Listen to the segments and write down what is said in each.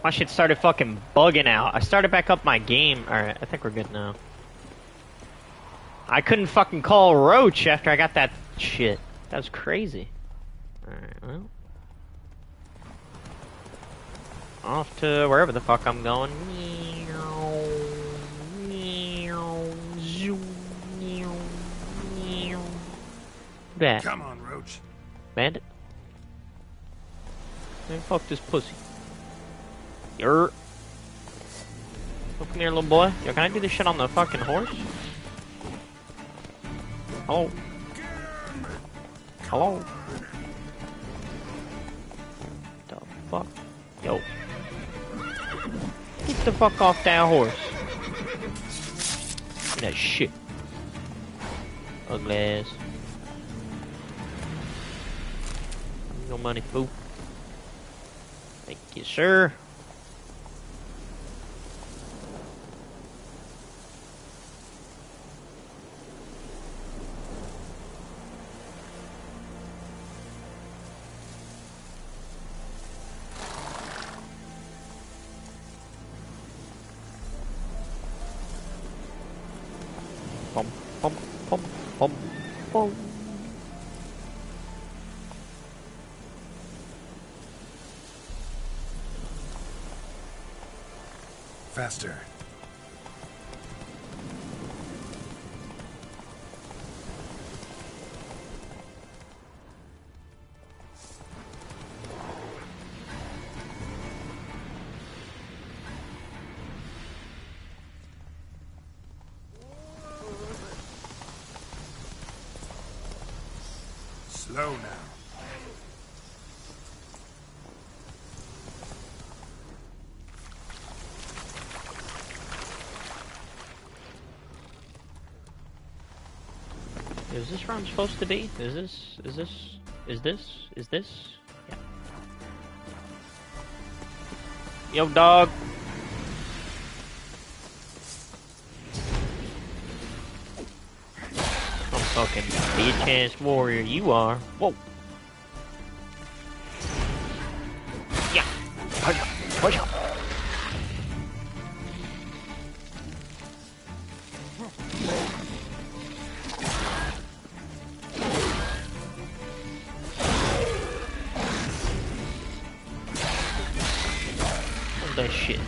My shit started fucking bugging out. I started back up my game. Alright, I think we're good now. I couldn't fucking call Roach after I got that shit. That was crazy. Alright, well. Off to wherever the fuck I'm going. Bad. Come on, Roach. Bandit. Man, fuck this pussy. Yer. Oh, come here, little boy. Yo, can I do this shit on the fucking horse? Hello? Hello? The fuck? Yo. Get the fuck off that horse. That shit. Ugly ass. No money, fool. Thank you, sir. Bum, bum, bum, bum, bum. Faster. Slow now. Is this where I'm supposed to be? Is this? Yeah. Yo, dog. I'm fucking bitch-ass warrior you are. Whoa. Yeah. Push up. That shit.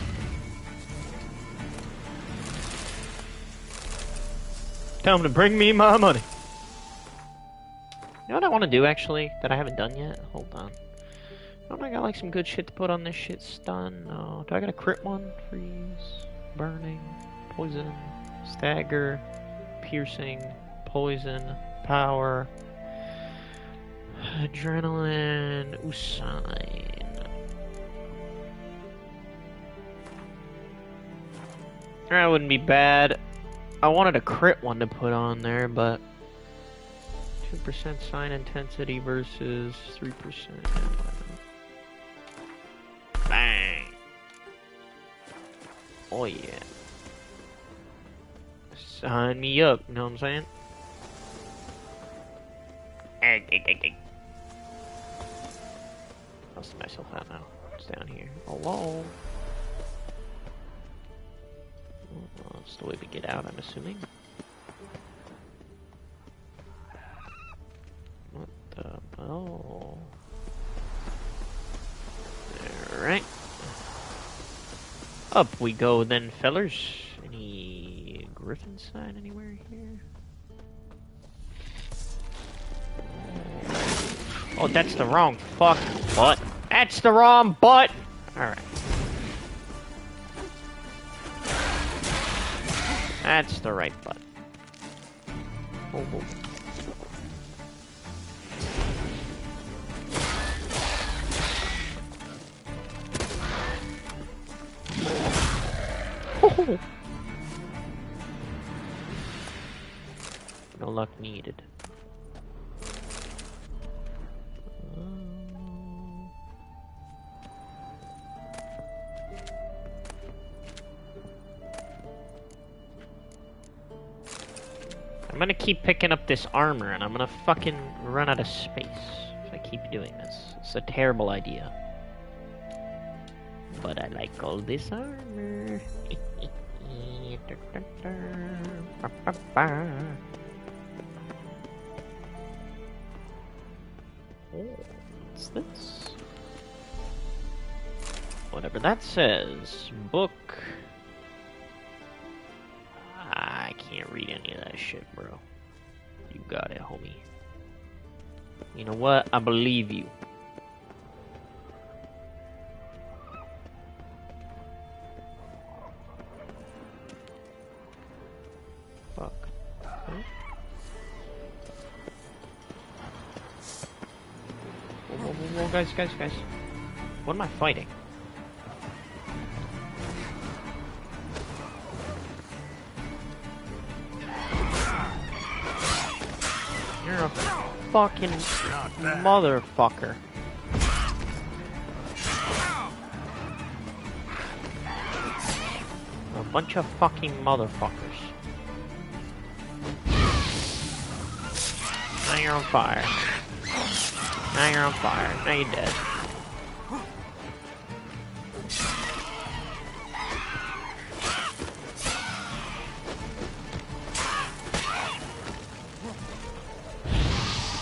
Tell him to bring me my money. You know what I want to do actually that I haven't done yet? Hold on. Don't I got like some good shit to put on this shit? Stun? No. Do I got a crit one? Freeze, burning, poison, stagger, piercing, poison, power, adrenaline, Usain. That wouldn't be bad. I wanted a crit one to put on there, but 2% sign intensity versus 3%. Bang! Oh yeah. Sign me up, you know what I'm saying? I'll see myself out now. It's down here. Hello? Well, that's the way to get out, I'm assuming. What the... Oh... Alright. Up we go then, fellers. Any griffin sign anywhere here? Oh, that's the wrong fuck butt. That's the wrong butt! Alright. That's the right button. Oh, oh. No luck needed. I'm gonna keep picking up this armor and I'm gonna fucking run out of space if I keep doing this. It's a terrible idea. But I like all this armor. Oh, what's this? Whatever that says. Book. I can't read any of that shit, bro. You got it, homie. You know what? I believe you. Fuck. Huh? Whoa, guys. What am I fighting? You're a fucking motherfucker. A bunch of fucking motherfuckers. Now you're on fire. Now you're on fire. Now you're dead.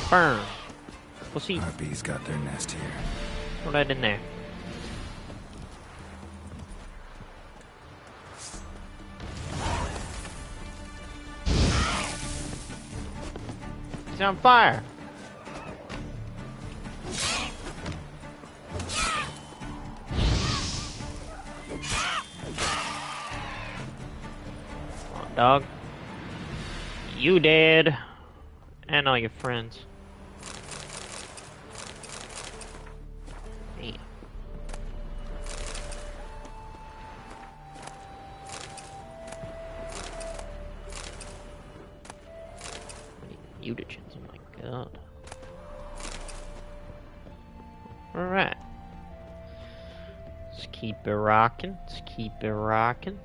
Burn. Pussy. Harpies got their nest here. Throw that in there. He's on fire. Come on, dog. You dead. And all your friends. Damn. Mutagens, oh my god. Alright. Let's keep it rocking. Let's keep it rocking.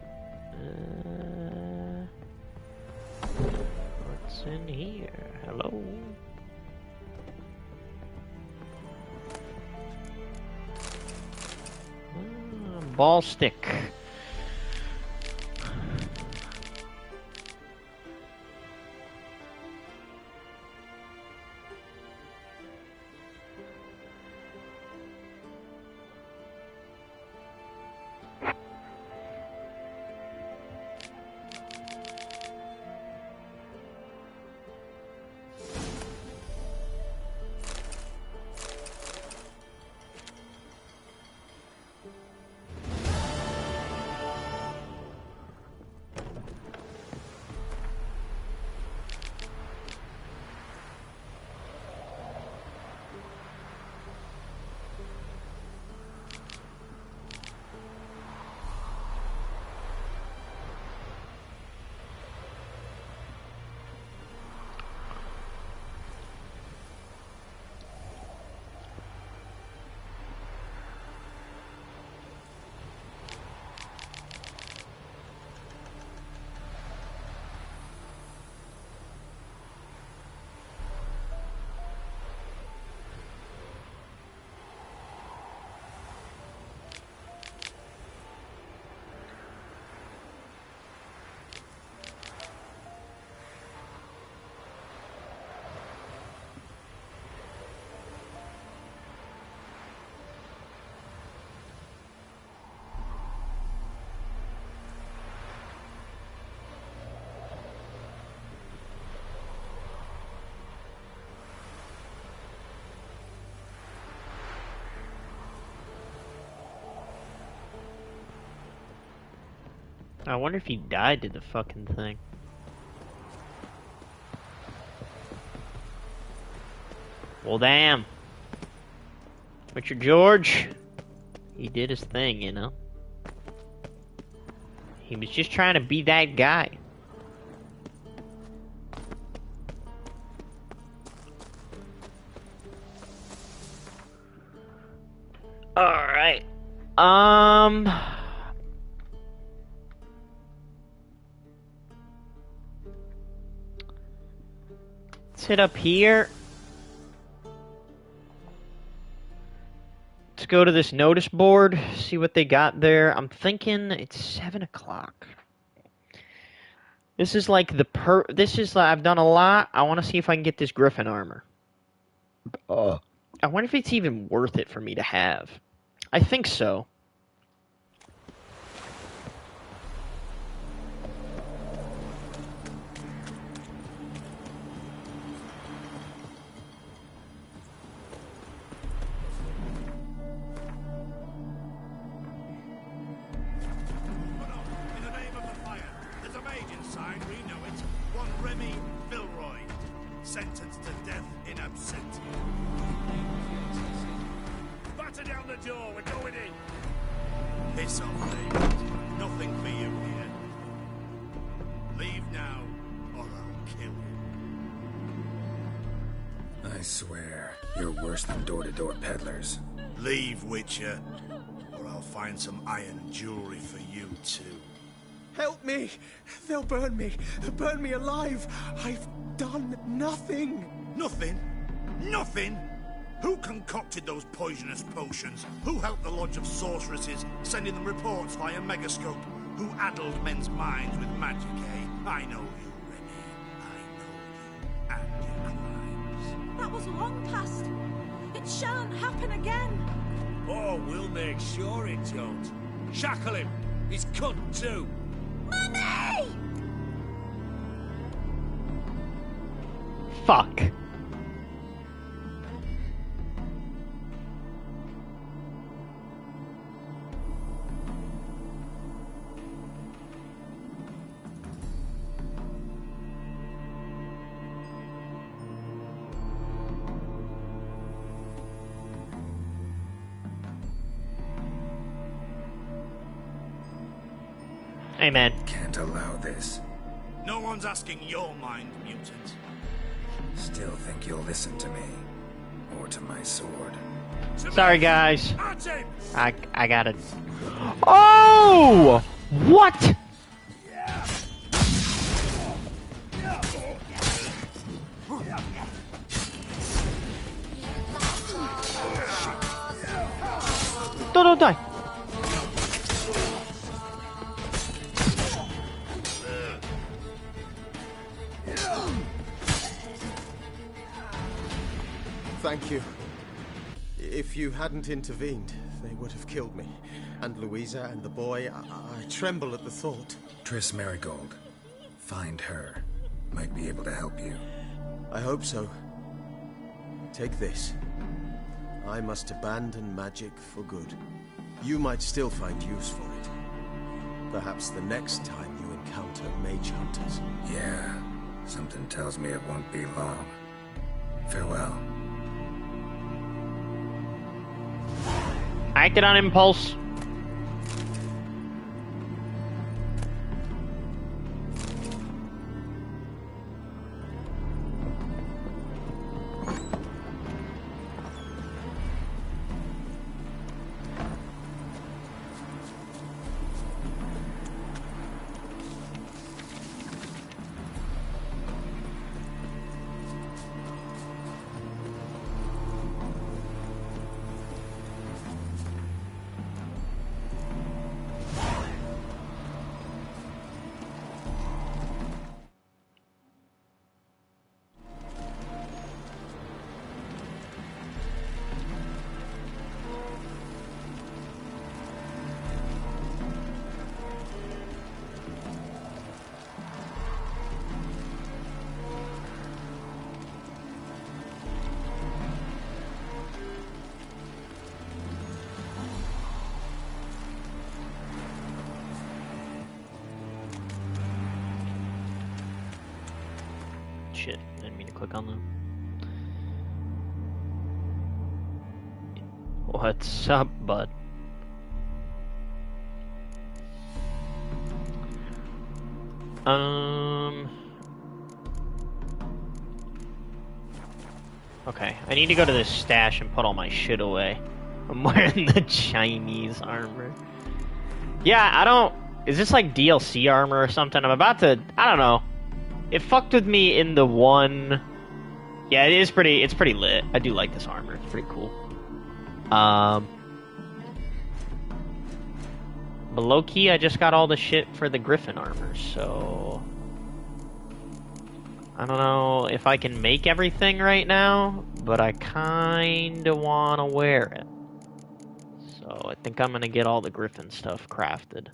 What's in here? Hello? Ball stick. I wonder if he died to the fucking thing. Well, damn. Richard George, he did his thing, you know? He was just trying to be that guy. Alright. Let's hit up here. Let's go to this notice board, see what they got there. I'm thinking it's 7 o'clock. This is like I've done a lot. I want to see if I can get this Griffin armor. I wonder if it's even worth it for me to have. I think so. Sentenced to death in absentia. Batter down the door, we're going in. Piss off, David. Nothing for you here. Leave now, or I'll kill you. I swear, you're worse than door-to-door peddlers. Leave, Witcher, or I'll find some iron jewelry for you too. Help me! They'll burn me! Burn me alive! I've done nothing! Nothing? Nothing? Who concocted those poisonous potions? Who helped the Lodge of Sorceresses, sending them reports via Megascope? Who addled men's minds with magic, eh? I know you, Remy. I know you. And your crimes. That was long past. It shan't happen again. Oh, we'll make sure it don't. Shackle him! He's cut too! Mummy! Fuck. Hey, man. Can't allow this. No one's asking your mind, mutant. Still think you'll listen to me. Or to my sword. Sorry, guys. At him! I got it. Oh! What? Don't die. Thank you. If you hadn't intervened, they would have killed me. And Louisa and the boy, I tremble at the thought. Triss Marigold. Find her. Might be able to help you. I hope so. Take this. I must abandon magic for good. You might still find use for it. Perhaps the next time you encounter mage hunters. Yeah. Something tells me it won't be long. Farewell. I acted on impulse. Shit, I didn't mean to click on them. What's up, bud? Okay, I need to go to this stash and put all my shit away. I'm wearing the Chinese armor. Yeah, I don't... Is this like DLC armor or something? I'm about to... I don't know. It fucked with me in the one... Yeah, it's pretty lit. I do like this armor. It's pretty cool. But low-key, I just got all the shit for the Griffin armor, so... I don't know if I can make everything right now, but I kinda wanna wear it. So I think I'm gonna get all the Griffin stuff crafted.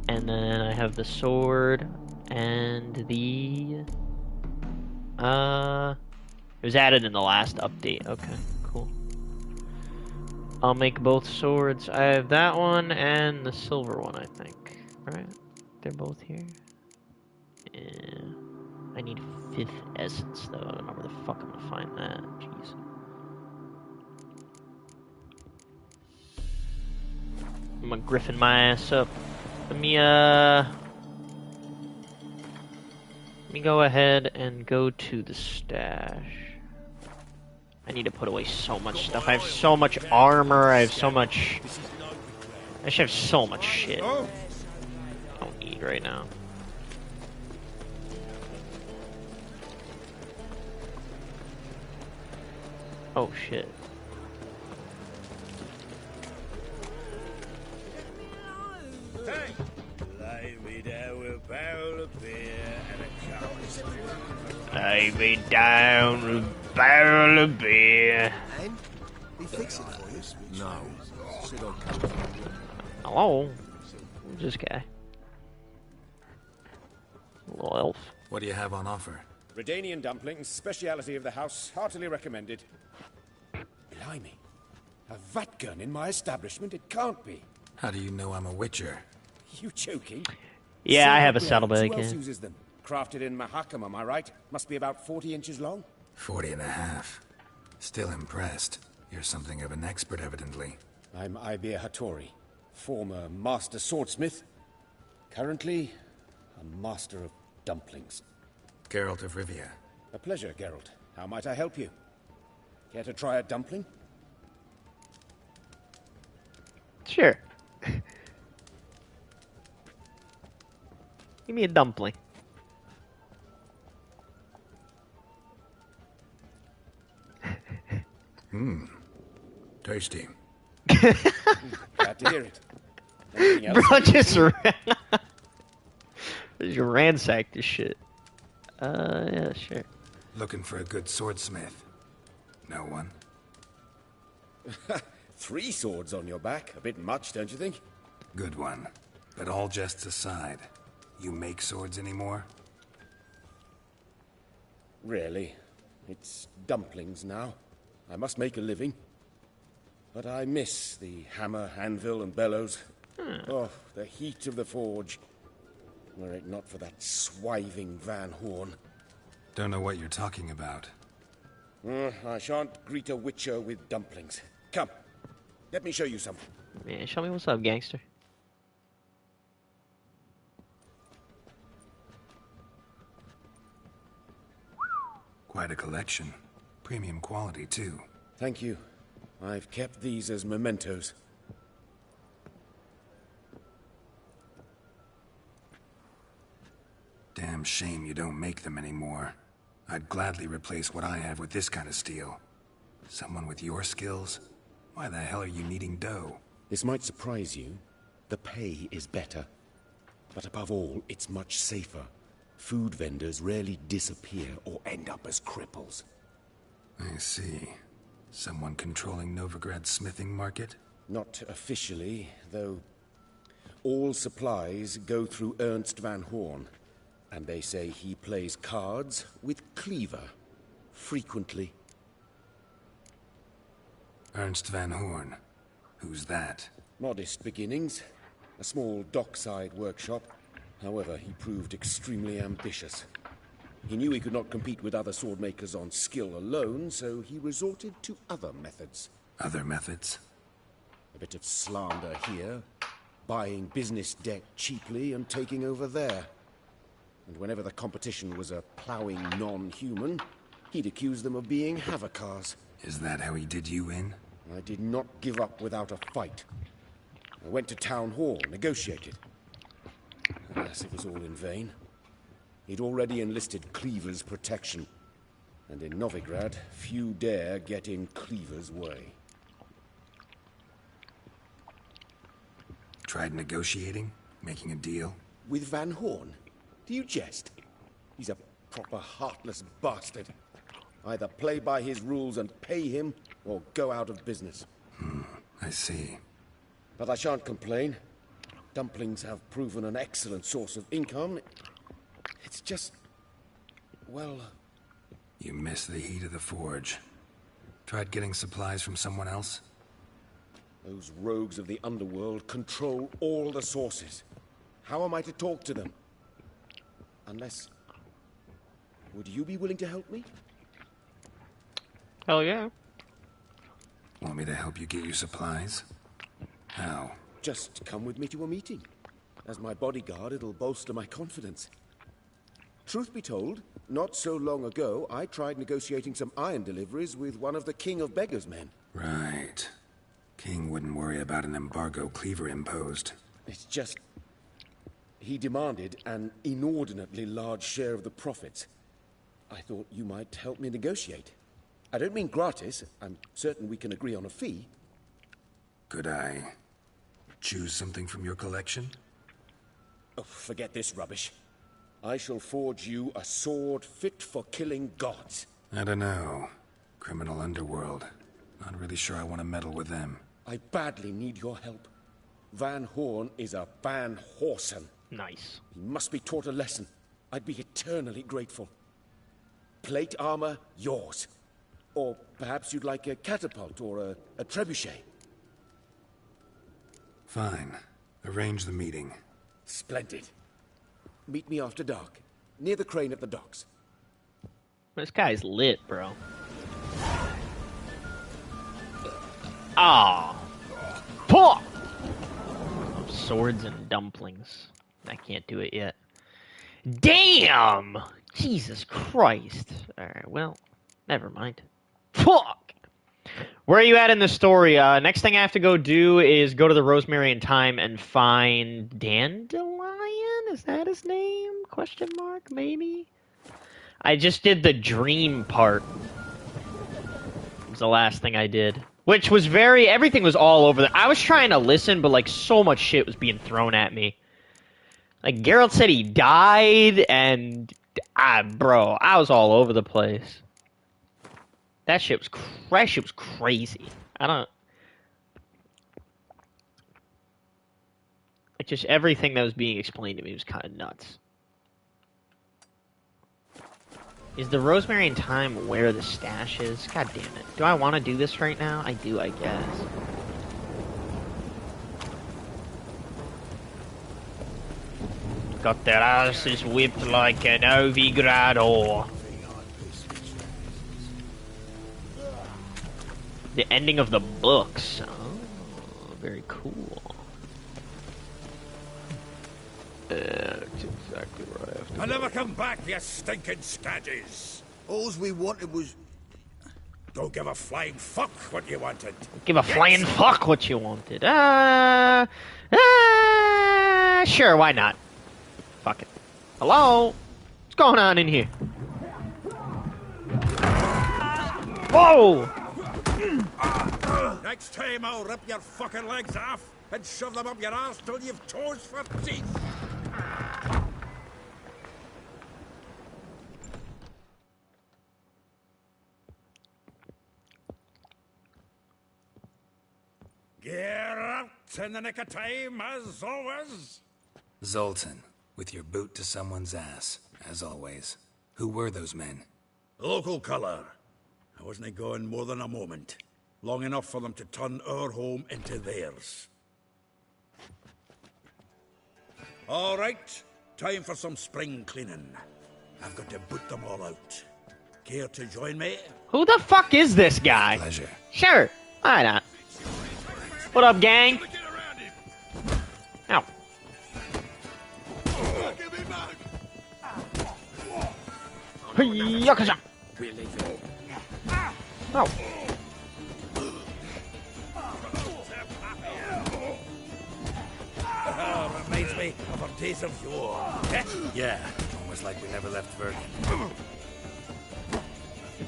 And then I have the sword and the... It was added in the last update. Okay, cool. I'll make both swords. I have that one and the silver one, I think. Right? They're both here. Yeah. I need 5th essence, though. I don't know where the fuck I'm gonna find that. Jeez. I'm gonna griffin my ass up. Let me go ahead and go to the stash. I need to put away so much stuff. I have so much armor. I have so much... I should have so much shit. I don't need right now. Oh shit. Hey! Lay me down with a barrel of beer and a cup. Lay me down with a barrel of beer. And they fix it for you. No. Shit all comes. Hello? Who's this guy? Little elf. What do you have on offer? Redanian dumplings, speciality of the house, heartily recommended. Blimey. A vat gun in my establishment? It can't be. How do you know I'm a witcher? You joking? Yeah, I have a Silver saddlebag. blades, Who else Yeah. uses them? Crafted in Mahakam, am I right? Must be about 40 inches long? 40 and a half. Still impressed. You're something of an expert, evidently. I'm Ibir Hattori, former master swordsmith. Currently, a master of dumplings. Geralt of Rivia. A pleasure, Geralt. How might I help you? Care to try a dumpling? Sure. Give me a dumpling. Tasty. Glad to hear it. Anything else? Bro, just ransacked this shit. Yeah, sure. Looking for a good swordsmith. No one? 3 swords on your back. A bit much, don't you think? Good one. But all jests aside, you make swords anymore? Really. It's dumplings now. I must make a living. But I miss the hammer, anvil, and bellows. Oh, the heat of the forge. Were it not for that swiving Van Horn. Don't know what you're talking about. I shan't greet a witcher with dumplings. Come, let me show you something. Yeah, show me what's up, gangster. Quite a collection. Premium quality, too. Thank you. I've kept these as mementos. Damn shame you don't make them anymore. I'd gladly replace what I have with this kind of steel. Someone with your skills? Why the hell are you needing dough? This might surprise you. The pay is better. But above all, it's much safer. Food vendors rarely disappear or end up as cripples. I see. Someone controlling Novigrad's smithing market? Not officially, though all supplies go through Ernst Van Horn. And they say he plays cards with Cleaver. Frequently. Ernst Van Horn. Who's that? Modest beginnings. A small dockside workshop. However, he proved extremely ambitious. He knew he could not compete with other swordmakers on skill alone, so he resorted to other methods. Other methods? A bit of slander here, buying business debt cheaply and taking over there. And whenever the competition was a ploughing non-human, he'd accuse them of being Havocars. Is that how he did you in? I did not give up without a fight. I went to Town Hall, negotiated. Alas, it was all in vain. He'd already enlisted Cleaver's protection. And in Novigrad, few dare get in Cleaver's way. Tried negotiating? Making a deal? With Van Horn? Do you jest? He's a proper heartless bastard. Either play by his rules and pay him, or go out of business. I see. But I shan't complain. Dumplings have proven an excellent source of income. It's just... well... You miss the heat of the forge. Tried getting supplies from someone else? Those rogues of the underworld control all the sources. How am I to talk to them? Unless... would you be willing to help me? Hell yeah. Want me to help you get your supplies? How? Just come with me to a meeting. As my bodyguard, it'll bolster my confidence. Truth be told, not so long ago, I tried negotiating some iron deliveries with one of the King of Beggars' men. Right. King wouldn't worry about an embargo Cleaver imposed. It's just... he demanded an inordinately large share of the profits. I thought you might help me negotiate. I don't mean gratis. I'm certain we can agree on a fee. Could I choose something from your collection? Oh, forget this rubbish. I shall forge you a sword fit for killing gods. I don't know. Criminal underworld. Not really sure I want to meddle with them. I badly need your help. Van Horn is a Van Horsen. Nice. He must be taught a lesson. I'd be eternally grateful. Plate armor, yours. Or perhaps you'd like a catapult or a trebuchet. Fine. Arrange the meeting. Splendid. Meet me after dark, near the crane at the docks. This guy's lit, bro. Ah. Puh! Swords and dumplings. I can't do it yet. Damn! Jesus Christ. Alright, well, never mind. Fuck! Where are you at in the story? Next thing I have to go do is go to the Rosemary and Thyme and find Dandelion? Is that his name? Question mark, maybe? I just did the dream part. It was the last thing I did. Which was everything was all over I was trying to listen, but like so much shit was being thrown at me. Like Geralt said he died, and bro, I was all over the place. That shit was crazy. Like just everything that was being explained to me was kind of nuts. Is the Rosemary and Thyme where the stash is? God damn it. Do I want to do this right now? I do, I guess. Got their asses whipped like an Ovigrador. The ending of the books. Oh, very cool. That's exactly where I have to I'll never come back, you stinking scadges. All we wanted was... Don't give a flying fuck what you wanted. Give a flying fuck what you wanted. Sure, why not? Fuck it. Hello? What's going on in here? Whoa! Next time I'll rip your fucking legs off and shove them up your ass till you've toes for teeth. Get out in the nick of time, as always. Zoltan, with your boot to someone's ass, as always. Who were those men? Local colour. I wasn't going more than a moment. Long enough for them to turn our home into theirs. All right, time for some spring cleaning. I've got to boot them all out. Care to join me? Who the fuck is this guy? Pleasure. Sure, why not? What up, gang? Ow. Yakuza! Oh. Reminds me of our days of yore. Yeah, almost like we never left Vergen.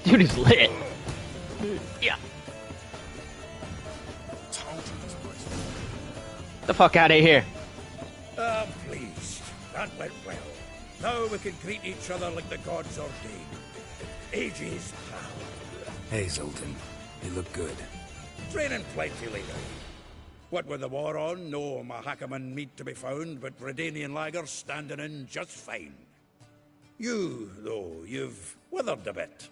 Dude is lit. Yeah. The fuck out of here. I'm pleased. That went well. Now we can greet each other like the gods ordained. Ages, pal. Hey, Zoltan. You look good. Training plenty later. What with the war on, no Mahakaman meat to be found, but Redanian lagers standing in just fine. You, though, you've withered a bit.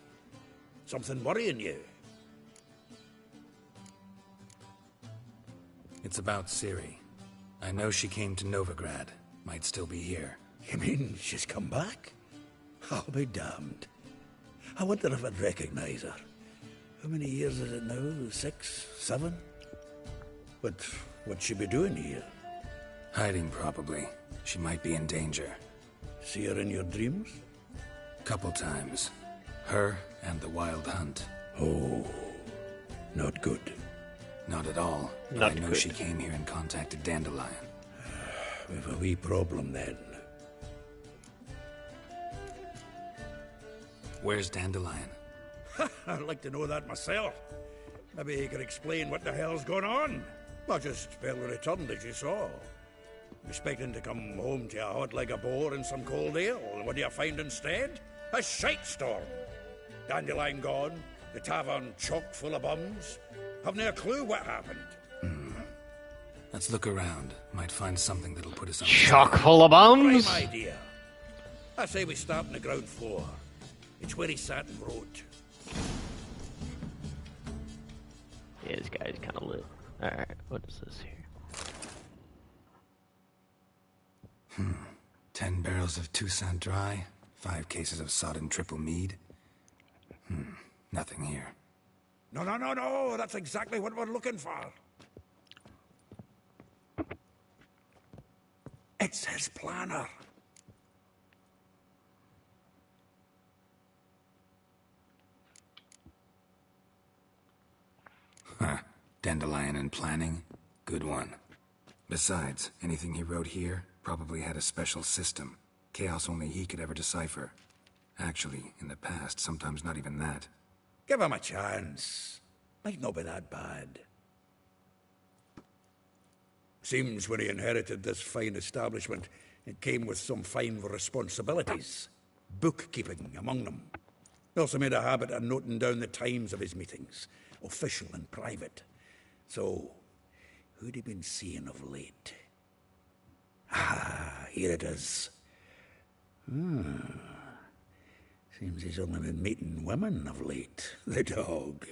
Something worrying you? It's about Ciri. I know she came to Novigrad. Might still be here. You mean she's come back? I'll be damned. I wonder if I'd recognize her. How many years is it now? 6, 7? But what'd she be doing here? Hiding, probably. She might be in danger. See her in your dreams? Couple times. Her and the Wild Hunt. Oh, not good. Not at all. Not I know good. she came here and contacted Dandelion. We've a wee problem then. Where's Dandelion? I'd like to know that myself. Maybe he could explain what the hell's going on. Not just barely returned, as you saw. Expecting to come home to a hot like a boar and some cold ale. What do you find instead? A shite storm. Dandelion gone, the tavern chock full of bums. Have no clue what happened. Let's look around. Might find something that'll put us on. Chock full of bombs. Prime idea. I say we start on the ground floor. It's where he sat and wrote. Yeah, this guy's kind of lit. Alright, what is this here? 10 barrels of Toussaint Dry, 5 cases of sodden triple mead. Nothing here. No. That's exactly what we're looking for. It's his planner. Huh. Dandelion and planning? Good one. Besides, anything he wrote here probably had a special system. Chaos only he could ever decipher. Actually, in the past, sometimes not even that. Give him a chance. Might not be that bad. Seems when he inherited this fine establishment, it came with some fine responsibilities. Bookkeeping among them. He also made a habit of noting down the times of his meetings, official and private. So, who'd he been seeing of late? Ah, here it is. Seems he's only been meeting women of late. The dog.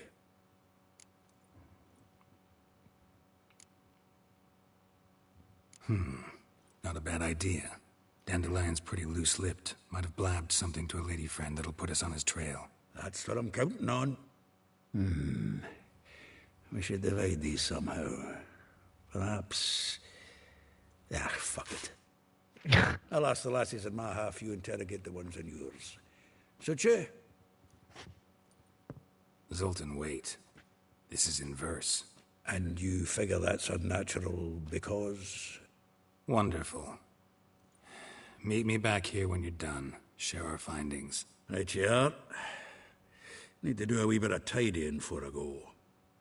Not a bad idea. Dandelion's pretty loose-lipped. Might have blabbed something to a lady friend that'll put us on his trail. That's what I'm counting on. We should divide these somehow. Perhaps... Ah, fuck it. I'll ask the lassies in my half, you interrogate the ones in yours. Suit you? Zoltan, wait. This is in verse. And you figure that's unnatural because... Wonderful. Meet me back here when you're done. Share our findings. Right you are. Need to do a wee bit of tidying before I go.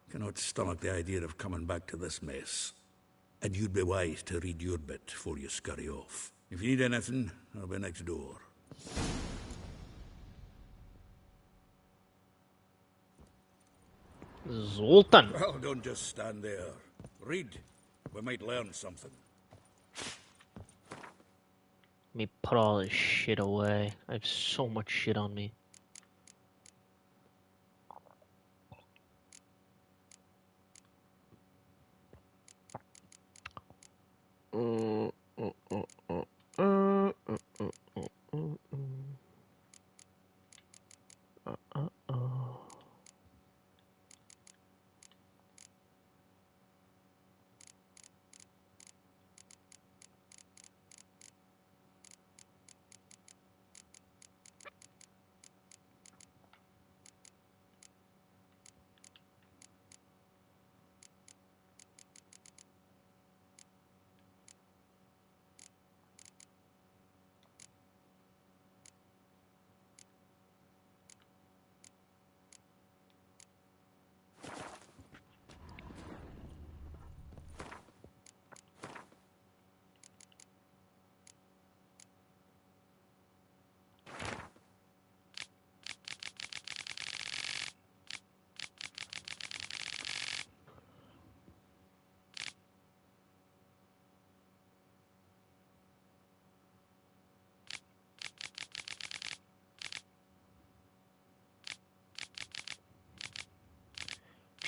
Cannot stomach the idea of coming back to this mess. And you'd be wise to read your bit before you scurry off. If you need anything, I'll be next door. Zoltan. Well, don't just stand there. Read. We might learn something. Let me put all this shit away. I have so much shit on me.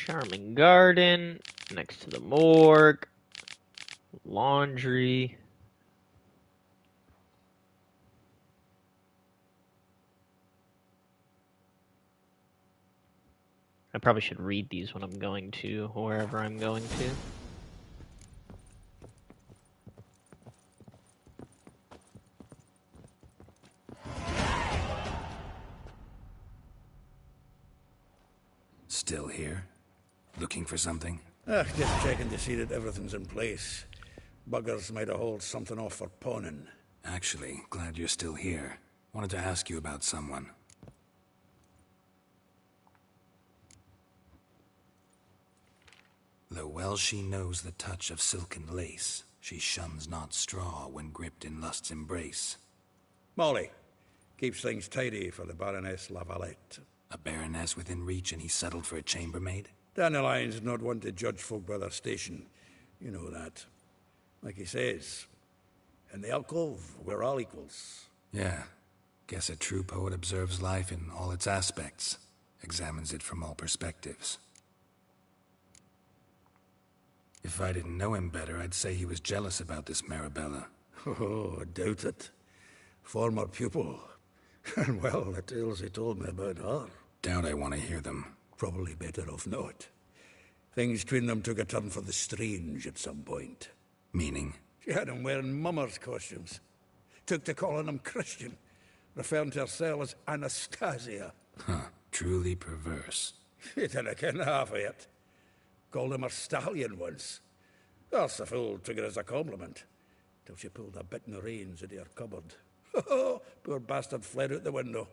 Charming garden next to the morgue. Laundry. I probably should read these when I'm going to wherever I'm going to. Still here? Looking for something? Just checking to see that everything's in place. Buggers might have hauled something off for pawning. Actually, glad you're still here. Wanted to ask you about someone. Though well she knows the touch of silken lace, she shuns not straw when gripped in lust's embrace. Molly. Keeps things tidy for the Baroness Lavalette. A baroness within reach and he settled for a chambermaid? Dandelion's not one to judge folk by their station. You know that. Like he says, in the alcove, we're all equals. Yeah. Guess a true poet observes life in all its aspects, examines it from all perspectives. If I didn't know him better, I'd say he was jealous about this Marabella. Oh, I doubt it. Former pupil. And well, the tales he told me about her. Doubt I want to hear them. Probably better off not. Things between them took a turn for the strange at some point. Meaning? She had him wearing mummers' costumes. Took to calling him Christian, referring to herself as Anastasia. Huh. Truly perverse. She didn't ken half of it. Called him a stallion once. That's the fool took it as a compliment. Till she pulled a bit in the reins into her cupboard. Poor bastard fled out the window.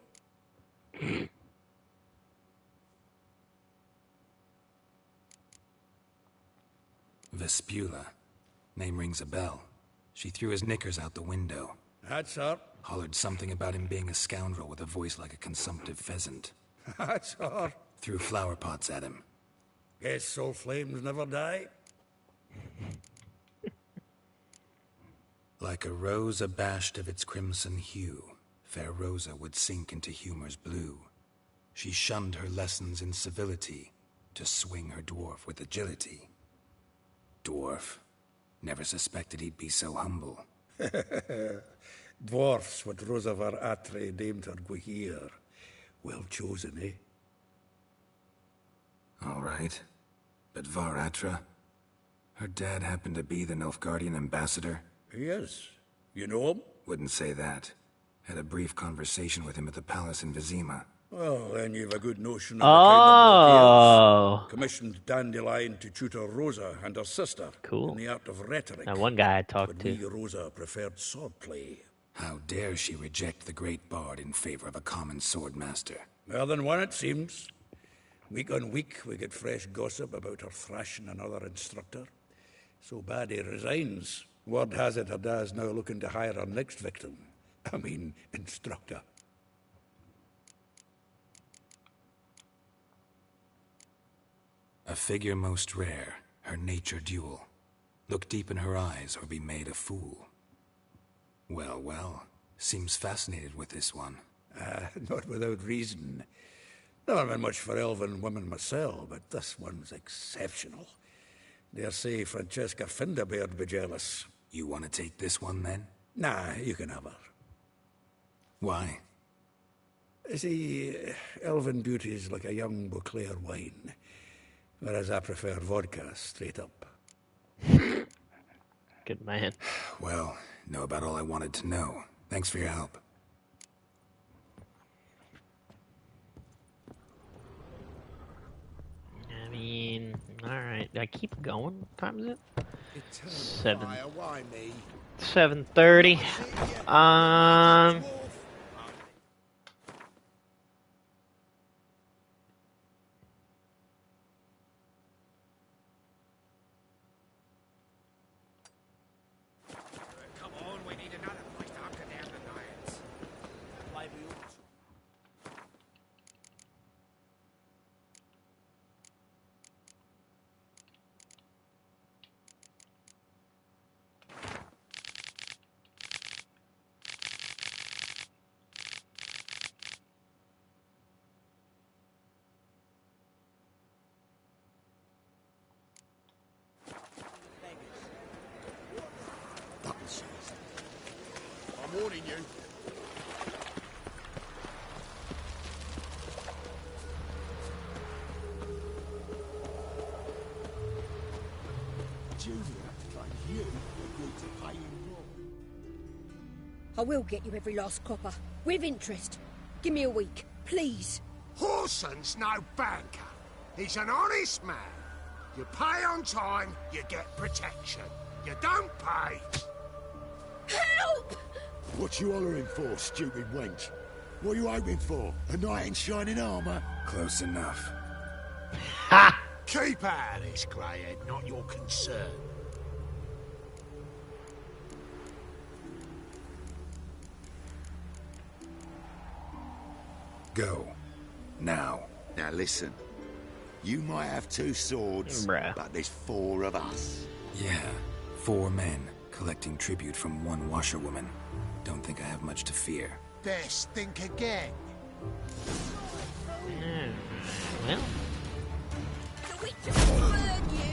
Vespula. Name rings a bell. She threw his knickers out the window. That's her. Hollered something about him being a scoundrel with a voice like a consumptive pheasant. That's her. Threw flower pots at him. Guess soul flames never die. Like a rose abashed of its crimson hue, fair Rosa would sink into humor's blue. She shunned her lessons in civility to swing her dwarf with agility. Dwarf. Never suspected he'd be so humble. Dwarfs what Rosa var Atre named her Guihir. Well chosen, eh? All right. But Varatra? Her dad happened to be the Nilfgaardian ambassador? He is. You know him? Wouldn't say that. Had a brief conversation with him at the palace in Vizima. Well, then you've a good notion of the kind of bloke he is. Commissioned Dandelion to tutor Rosa and her sister in the art of rhetoric. That one guy I talked but to. we, Rosa, preferred swordplay. How dare she reject the great bard in favor of a common swordmaster? More than one, it seems. Week on week, we get fresh gossip about her thrashing another instructor. So bad he resigns. Word has it her dad's now looking to hire her next victim. I mean, instructor. A figure most rare, her nature dual. Look deep in her eyes or be made a fool. Well, well, seems fascinated with this one. Not without reason. Never been much for elven women myself, but this one's exceptional. Dare say Francesca Finderbeard be jealous. You want to take this one, then? Nah, you can have her. Why? See, elven beauty's like a young Beauclair wine, whereas I prefer vodka straight up. Good man. Well, know about all I wanted to know. Thanks for your help. I mean, alright. I keep going. What time is it? 7:30. Come on, we need another place to hunker down the Naiads. Maybe we ought to. seen you. Julia claims you agreed to pay him more. I will get you every last copper, with interest. Give me a week, please. Horson's no banker. He's an honest man. You pay on time, you get protection. You don't pay. Help! What you hollering for, stupid wench? What you hoping for? A knight in shining armour? Close enough. Ha! Keep out of this, greyhead, not your concern. Go. Now. Now listen. You might have 2 swords, Bruh. but there's 4 of us. Yeah. 4 men collecting tribute from 1 washerwoman. Don't think I have much to fear. Best think again. Well, The witch has burn you!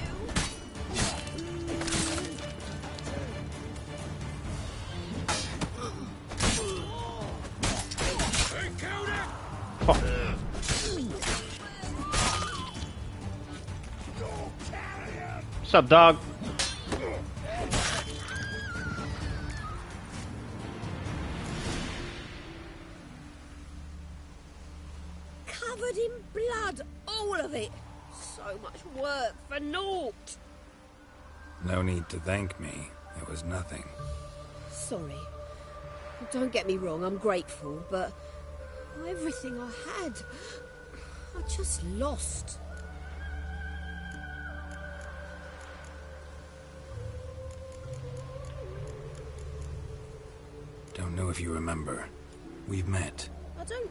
what's up, dog? Covered in blood, all of it. So much work for naught. No need to thank me. It was nothing. Sorry. Don't get me wrong, I'm grateful, but everything I had, I just lost. Don't know if you remember. We've met. I don't...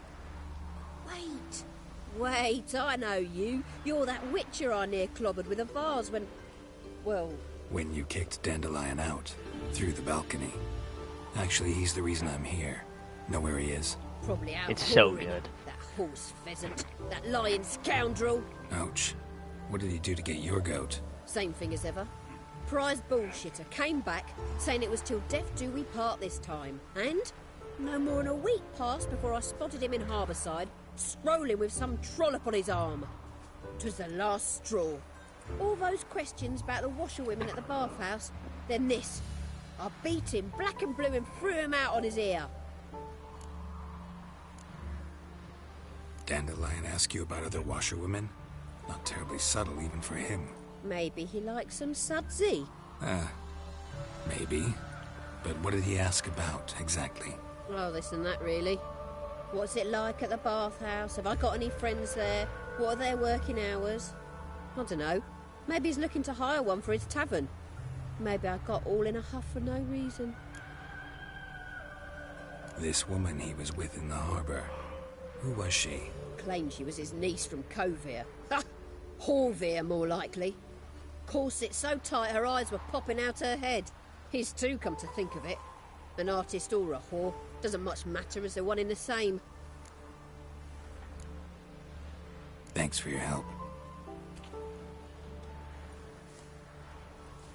Wait, I know you. You're that witcher I near clobbered with a vase when... Well... When you kicked Dandelion out. Through the balcony. Actually, he's the reason I'm here. Know where he is? Probably out It's so whoring. good. That horse pheasant. That lying scoundrel. Ouch. What did he do to get your goat? Same thing as ever. Prize bullshitter came back, saying it was till death do we part this time. And no more than a week passed before I spotted him in Harbourside, scrolling with some trollop on his arm. 'Twas the last straw. All those questions about the washerwomen at the bathhouse, then this. I beat him black and blue and threw him out on his ear. Dandelion ask you about other washerwomen? Not terribly subtle even for him. Maybe he likes some sudsy. Maybe. But what did he ask about, exactly? Oh, this and that, really. What's it like at the bathhouse? Have I got any friends there? What are their working hours? I don't know. Maybe he's looking to hire one for his tavern. Maybe I got all in a huff for no reason. This woman he was with in the harbor. Who was she? Claimed she was his niece from Kovir. Ha! Horvir, more likely. Corset so tight her eyes were popping out her head. His too, come to think of it. An artist or a whore. Doesn't much matter as they're one in the same. Thanks for your help.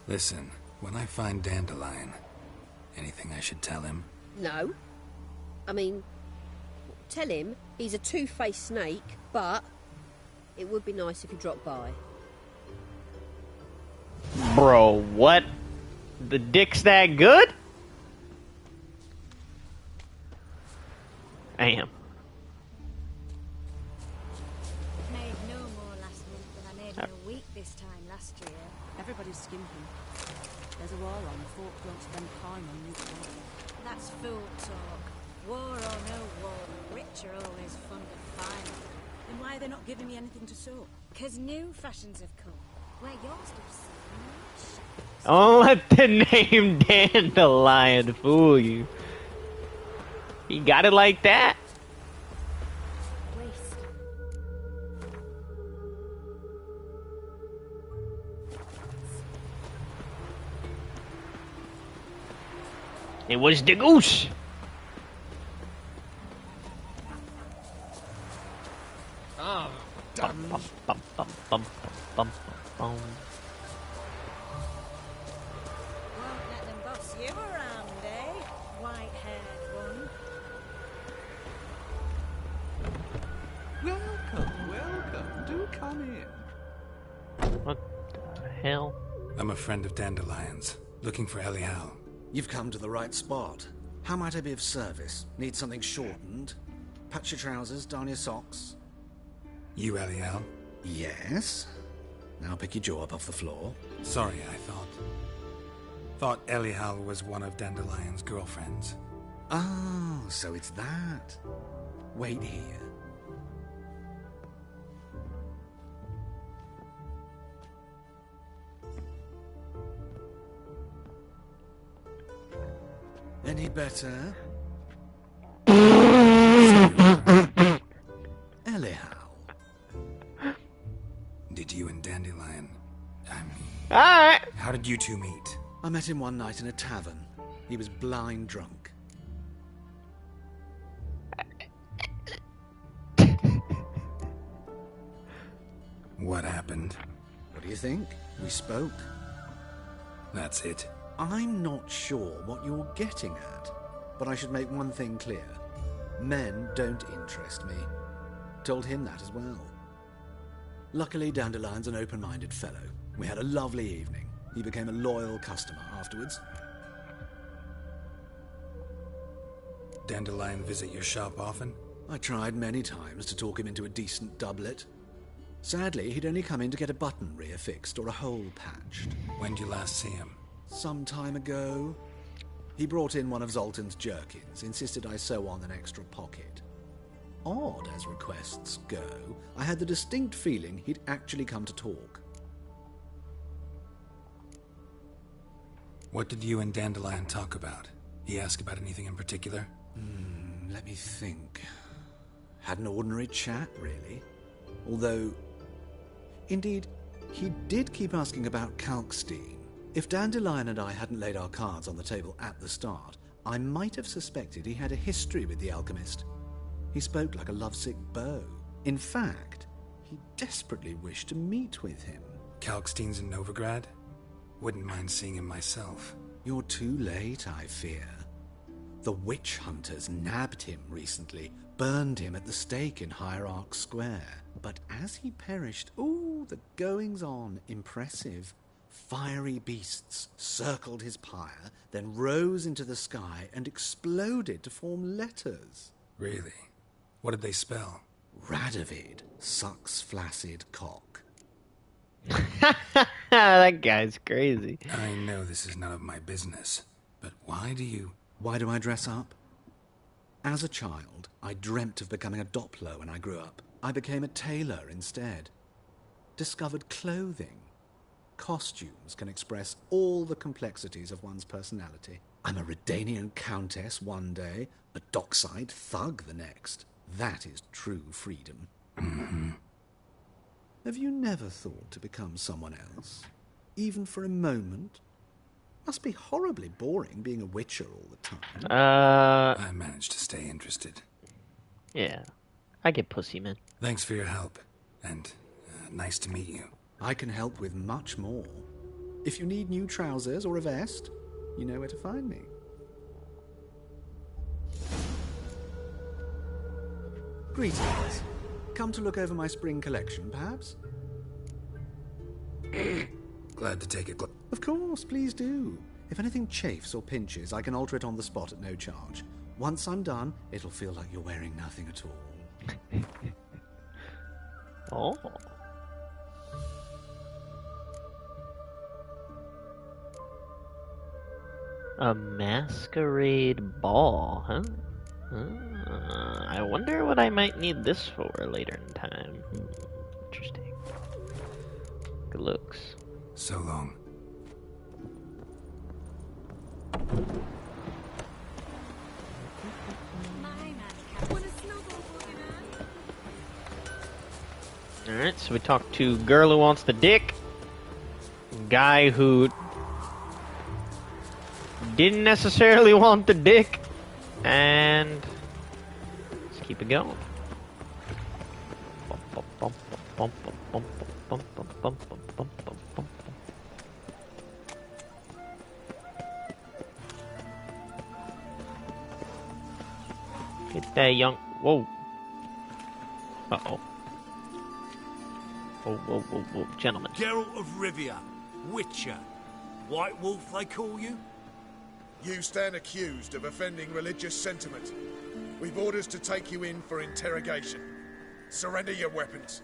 Listen, when I find Dandelion, anything I should tell him? No. I mean, tell him he's a two-faced snake, but it would be nice if he dropped by. Bro, what? The dick's that good? Damn. Made no more last month than I made in a week this time last year. Everybody's skimping. There's a war on. Folk don't spend time on new water. That's fool talk. War or no war, the rich are always fond of fighting. Then why are they not giving me anything to sew? 'Cause new fashions have come, where yours do so much. Don't let the name Dandelion fool you. He got it like that. Waste. It was the goose. Ah, Bum, bum, bum, bum, bum, bum, bum. Won't let them boss you around, eh? White-haired friend of Dandelion's, looking for Elial. You've come to the right spot. How might I be of service? Need something shortened? Patch your trousers, darn your socks. You Elial? Yes. Now pick your jaw up off the floor. Sorry, I thought Elial was one of Dandelion's girlfriends. Oh, so it's that. Wait here. Any better? Elial. Did you and Dandelion... Alright! How did you two meet? I met him one night in a tavern. He was blind drunk. What happened? What do you think? We spoke. That's it. I'm not sure what you're getting at, but I should make one thing clear. Men don't interest me. Told him that as well. Luckily, Dandelion's an open-minded fellow. We had a lovely evening. He became a loyal customer afterwards. Dandelion visit your shop often? I tried many times to talk him into a decent doublet. Sadly, he'd only come in to get a button reaffixed or a hole patched. When did you last see him? Some time ago. He brought in one of Zoltan's jerkins, insisted I sew on an extra pocket. Odd as requests go, I had the distinct feeling he'd actually come to talk. What did you and Dandelion talk about? He asked about anything in particular? Let me think. Had an ordinary chat, really. Although, indeed, he did keep asking about Kalkstein. If Dandelion and I hadn't laid our cards on the table at the start, I might have suspected he had a history with the alchemist. He spoke like a lovesick beau. In fact, he desperately wished to meet with him. Kalkstein's in Novigrad? Wouldn't mind seeing him myself. You're too late, I fear. The witch hunters nabbed him recently, burned him at the stake in Hierarch Square. But as he perished, the goings-on, impressive. Fiery beasts circled his pyre, then rose into the sky and exploded to form letters. Really? What did they spell? Radovid sucks flaccid cock. That guy's crazy. I know this is none of my business, but why do I dress up? As a child, I dreamt of becoming a Doppler when I grew up. I became a tailor instead. Discovered clothing. Costumes can express all the complexities of one's personality. I'm a Redanian countess one day, a dockside thug the next. That is true freedom. Mm-hmm. Have you never thought to become someone else? Even for a moment? Must be horribly boring being a witcher all the time. I managed to stay interested. Yeah. I get pussy, man. Thanks for your help, and nice to meet you. I can help with much more. If you need new trousers or a vest, you know where to find me. Greetings. Come to look over my spring collection, perhaps? Glad to take it. Of course, please do. If anything chafes or pinches, I can alter it on the spot at no charge. Once I'm done, it'll feel like you're wearing nothing at all. Oh. A masquerade ball, huh? I wonder what I might need this for later in time. Interesting. Good looks. So long. Alright, so we talked to girl who wants the dick, guy who didn't necessarily want the dick, and let's keep it going. Get that young. Whoa. Uh-oh. Whoa, gentlemen. Geralt of Rivia, Witcher, White Wolf, they call you? You stand accused of offending religious sentiment. We've orders to take you in for interrogation. Surrender your weapons.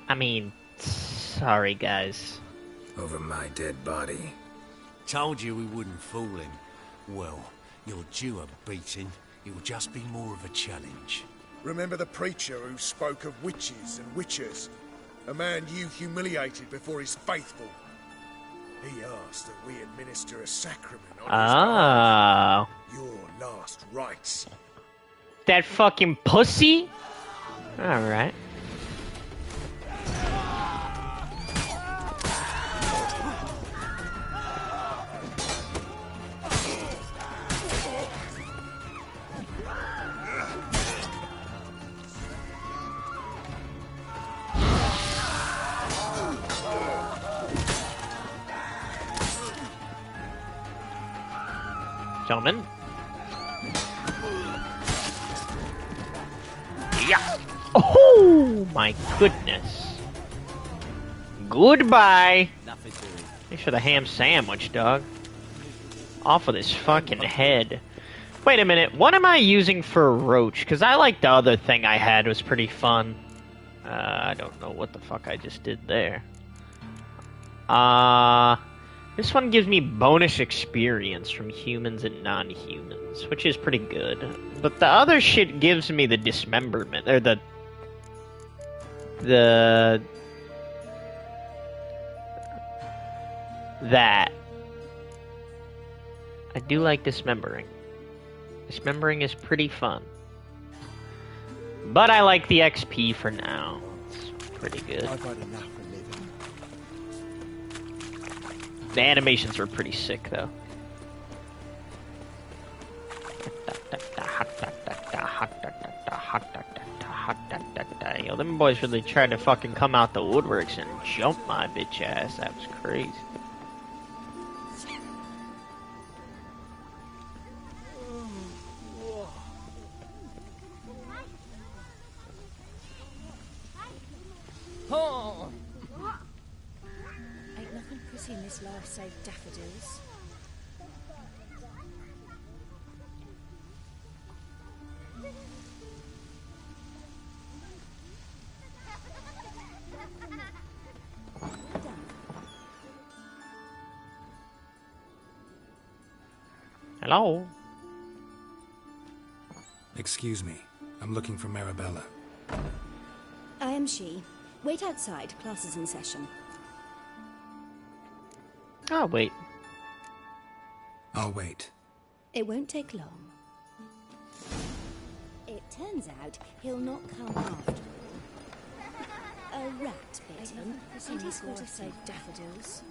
I mean, sorry, guys. Over my dead body. Told you we wouldn't fool him. Well, you're due a beating. It'll just be more of a challenge. Remember the preacher who spoke of witches and witchers? A man you humiliated before his faithful. He asked that we administer a sacrament on his behalf. Your last rites. That fucking pussy? Alright. Gentlemen. Yeah. Oh my goodness. Goodbye. Thanks for the ham sandwich, dog. Off of this fucking head. Wait a minute. What am I using for a roach? Because I like the other thing I had. It was pretty fun. I don't know what the fuck I just did there. This one gives me bonus experience from humans and non-humans, which is pretty good. But the other shit gives me the dismemberment, or that. I do like dismembering. Dismembering is pretty fun. But I like the XP for now. It's pretty good. I've had enough of living. The animations were pretty sick, though. Yo, them boys really tried to fucking come out the woodworks and jump my bitch ass. That was crazy. Oh. Ain't nothing pretty in this life save daffodils. Hello? Excuse me. I'm looking for Marabella. I am she. Wait outside. Class is in session. Oh, wait. I'll wait. It won't take long. It turns out he'll not come after. A rat bit him, and he's got to save daffodils.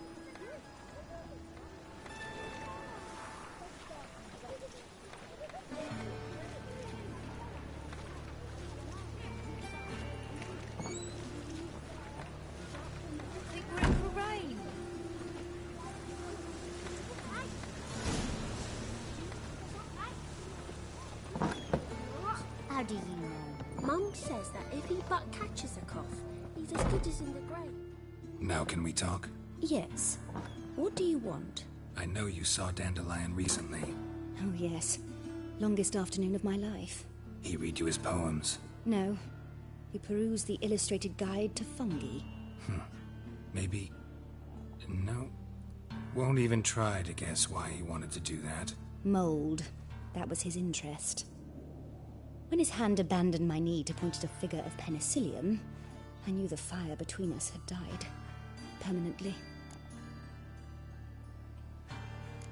How do you know? Mum says that if he but catches a cough, he's as good as in the grave. Now can we talk? Yes. What do you want? I know you saw Dandelion recently. Oh, yes. Longest afternoon of my life. He read you his poems. No. He perused the illustrated guide to fungi. Maybe... No. Won't even try to guess why he wanted to do that. Mold. That was his interest. When his hand abandoned my knee to point at a figure of penicillium, I knew the fire between us had died. Permanently.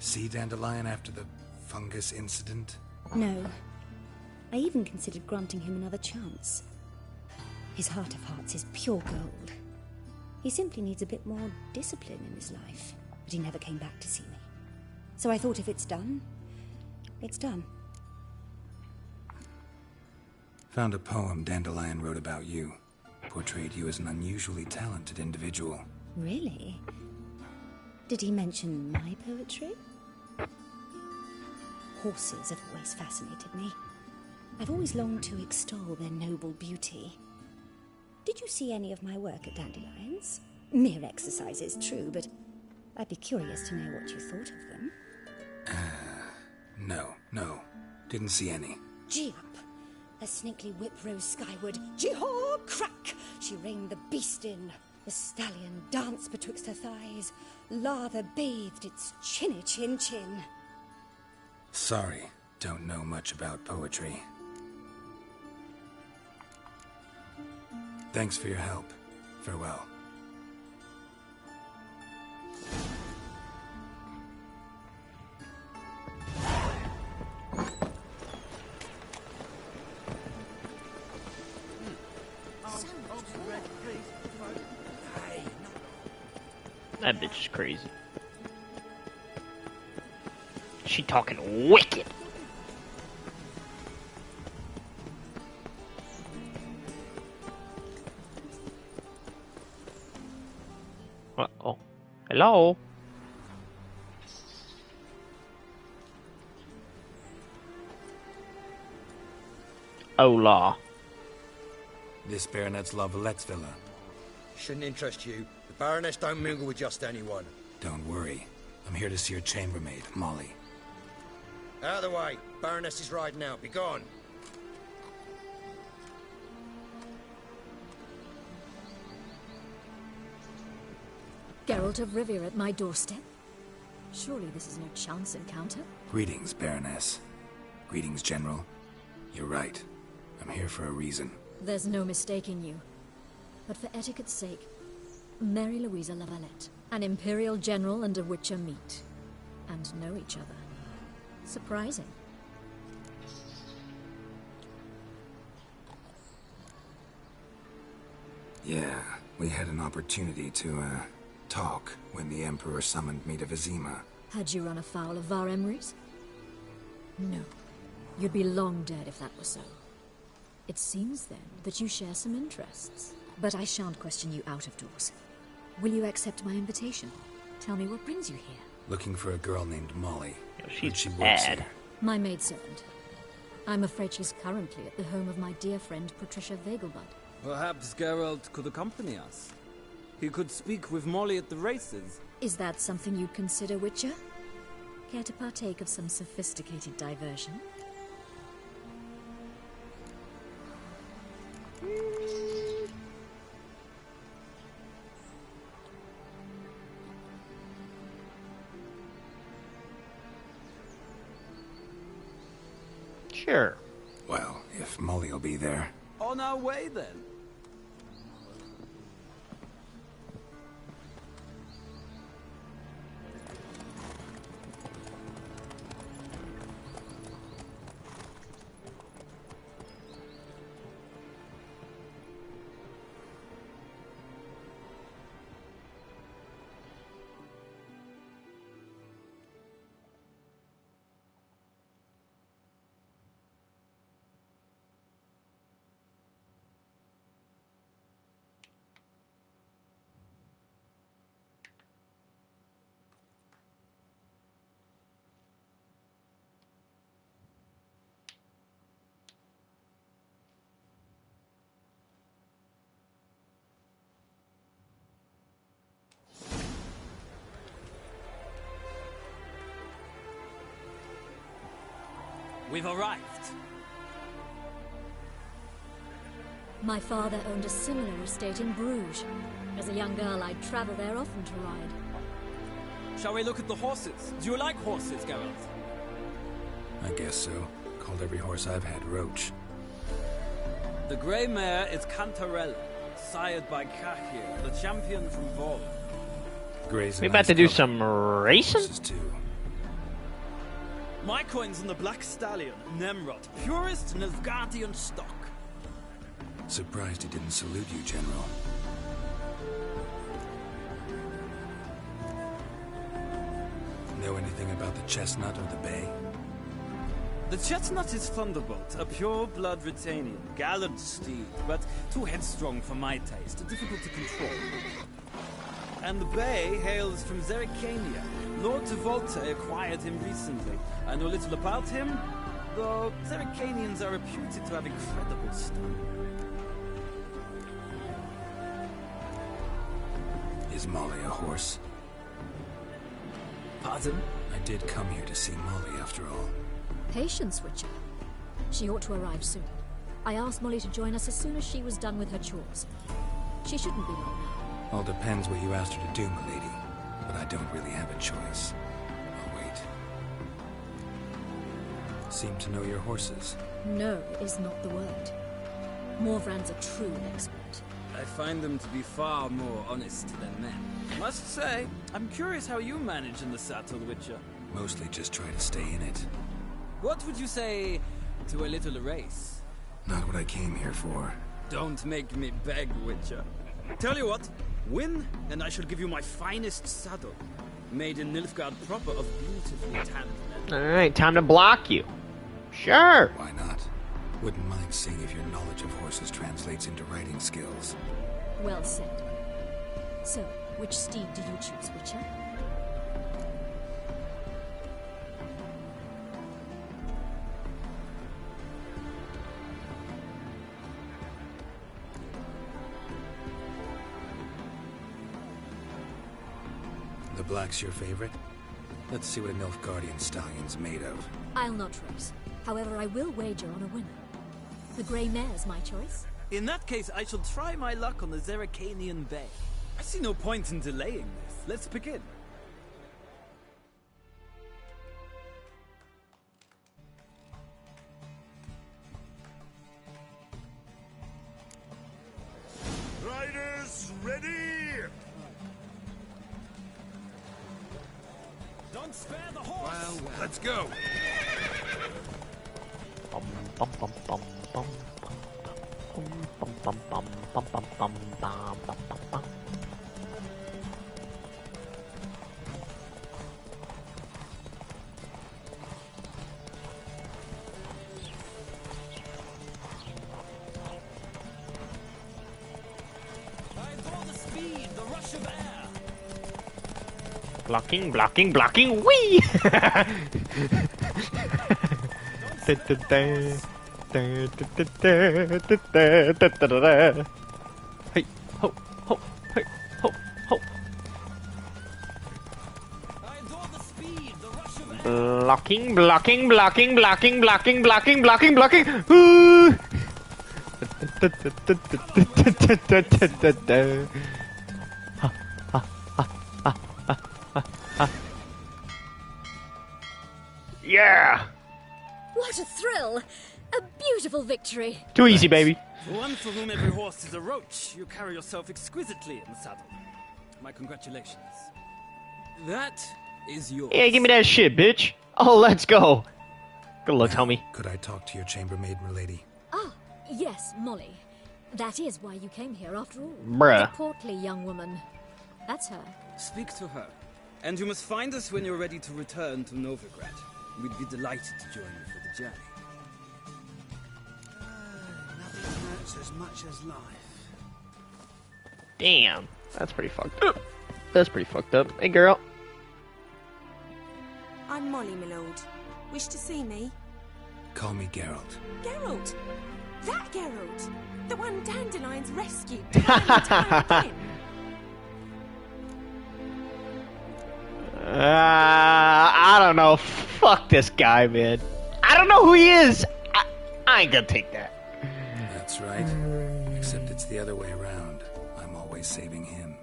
See Dandelion after the fungus incident? No. I even considered granting him another chance. His heart of hearts is pure gold. He simply needs a bit more discipline in his life. But he never came back to see me. So I thought if it's done, it's done. Found a poem Dandelion wrote about you. Portrayed you as an unusually talented individual. Really? Did he mention my poetry? Horses have always fascinated me. I've always longed to extol their noble beauty. Did you see any of my work at Dandelions? Mere exercises, true, but I'd be curious to know what you thought of them. No. Didn't see any. Gee up! A snaky whip rose skyward. Gee-haw! Crack! She reined the beast in. The stallion danced betwixt her thighs. Lather bathed its chinny chin. Sorry, don't know much about poetry. Thanks for your help. Farewell. That bitch is crazy. She talking wicked. Uh-oh. Hello? Hola. This Baronet's La Vallette's villa. Shouldn't interest you. The Baroness don't mingle with just anyone. Don't worry. I'm here to see your chambermaid, Molly. Out of the way. Baroness is riding out. Be gone. Geralt of Rivia at my doorstep? Surely this is no chance encounter? Greetings, Baroness. Greetings, General. You're right. I'm here for a reason. There's no mistaking you. But for etiquette's sake, Mary Louisa La Valette, an Imperial General and a Witcher meet. And know each other. Surprising. Yeah, we had an opportunity to, talk when the Emperor summoned me to Vizima. Had you run afoul of Var Emrys? No. You'd be long dead if that were so. It seems, then, that you share some interests. But I shan't question you out of doors. Will you accept my invitation? Tell me what brings you here. Looking for a girl named Molly. She's she works bad. here. My maidservant. I'm afraid she's currently at the home of my dear friend Patricia Vegelbud. Perhaps Geralt could accompany us. He could speak with Molly at the races. Is that something you'd consider, Witcher? Care to partake of some sophisticated diversion? Sure. Well, if Molly'll be there. On our way, then. We've arrived. My father owned a similar estate in Bruges. As a young girl, I'd travel there often to ride. Shall we look at the horses? Do you like horses, Geralt? I guess so. Called every horse I've had Roach. The grey mare is Cantarella, sired by Cahir, the champion from Vol. Gray's We about to do some racing? My coin's on the Black Stallion, Nemrod, purest Nilfgaardian stock. Surprised he didn't salute you, General. Know anything about the chestnut or the bay? The chestnut is Thunderbolt, a pure-blood Britannian, gallant steed, but too headstrong for my taste, difficult to control. And the bay hails from Zerrikania. Lord de Volta acquired him recently. I know little about him, though Zerrikanians are reputed to have incredible style. Is Molly a horse? Pardon? I did come here to see Molly, after all. Patience, Witcher. She ought to arrive soon. I asked Molly to join us as soon as she was done with her chores. She shouldn't be long now. All depends what you asked her to do, milady. But I don't really have a choice. I'll wait. Seem to know your horses. No is not the word. Morvran's a true expert. I find them to be far more honest than men. Must say, I'm curious how you manage in the saddle, Witcher. Mostly just try to stay in it. What would you say to a little race? Not what I came here for. Don't make me beg, Witcher. Tell you what, win, and I shall give you my finest saddle. Made in Nilfgaard proper of beautifully tanned leather. Alright, time to block you. Sure. Why not? Wouldn't mind seeing if your knowledge of horses translates into riding skills. Well said. So, which steed do you choose, Witcher? The black's your favorite? Let's see what a Nilfgaardian stallion's made of. I'll not race. However, I will wager on a winner. The grey mare's my choice. In that case, I shall try my luck on the Zerrikanian Bay. I see no point in delaying this. Let's begin. Riders, ready? Don't spare the horse! Well, let's go. Bum, bum, bum, bum, bum, bum, bum, bum, bum, bum, bum, bum, bum, bum, bum. Blocking, blocking, blocking, wee! Hey, ho, ho, hey, ho, ho. Blocking, blocking, blocking, blocking, blocking, blocking, blocking, blocking. Ooh. Yeah! What a thrill! A beautiful victory! Too easy, baby. For one for whom every horse is a roach, you carry yourself exquisitely in the saddle. My congratulations. That is yours. Yeah, give me that shit, bitch. Oh, let's go. Good luck, homie. Could I talk to your chambermaid, milady? Ah, yes, Molly. That is why you came here after all. Bruh. The portly young woman. That's her. Speak to her. And you must find us when you're ready to return to Novigrad. We'd be delighted to join you for the journey. Nothing hurts as much as life. Damn. That's pretty fucked up. That's pretty fucked up. Hey, girl. I'm Molly, my lord. Wish to see me? Call me Geralt. Geralt! That Geralt! The one Dandelion's rescued time and time again. I don't know. Fuck this guy, man. I don't know who he is. I ain't gonna take that. That's right. Except it's the other way around. I'm always saving him.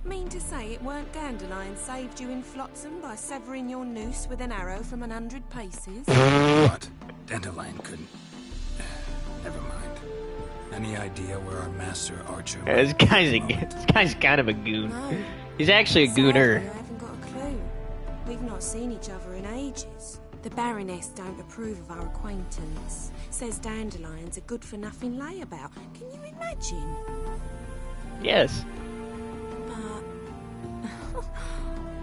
Mean to say it weren't Dandelion saved you in Flotsam by severing your noose with an arrow from 100 paces? What? Dandelion couldn't. Never mind. Any idea where our master archer? This guy's kind of a goon. No. He's actually a gooner. Sadly, I haven't got a clue. We've not seen each other in ages. The Baroness don't approve of our acquaintance. Says Dandelion's a good-for-nothing layabout. Can you imagine? Yes. But...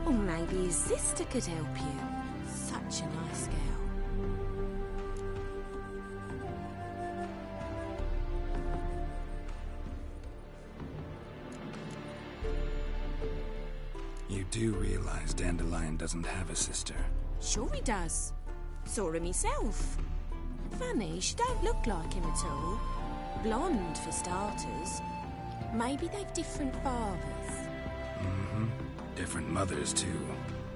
or maybe his sister could help you. Such a nice girl. You do realize Dandelion doesn't have a sister? Sure he does. Saw her myself. Funny, she don't look like him at all. Blonde, for starters. Maybe they've different fathers. Mm-hmm. Different mothers, too.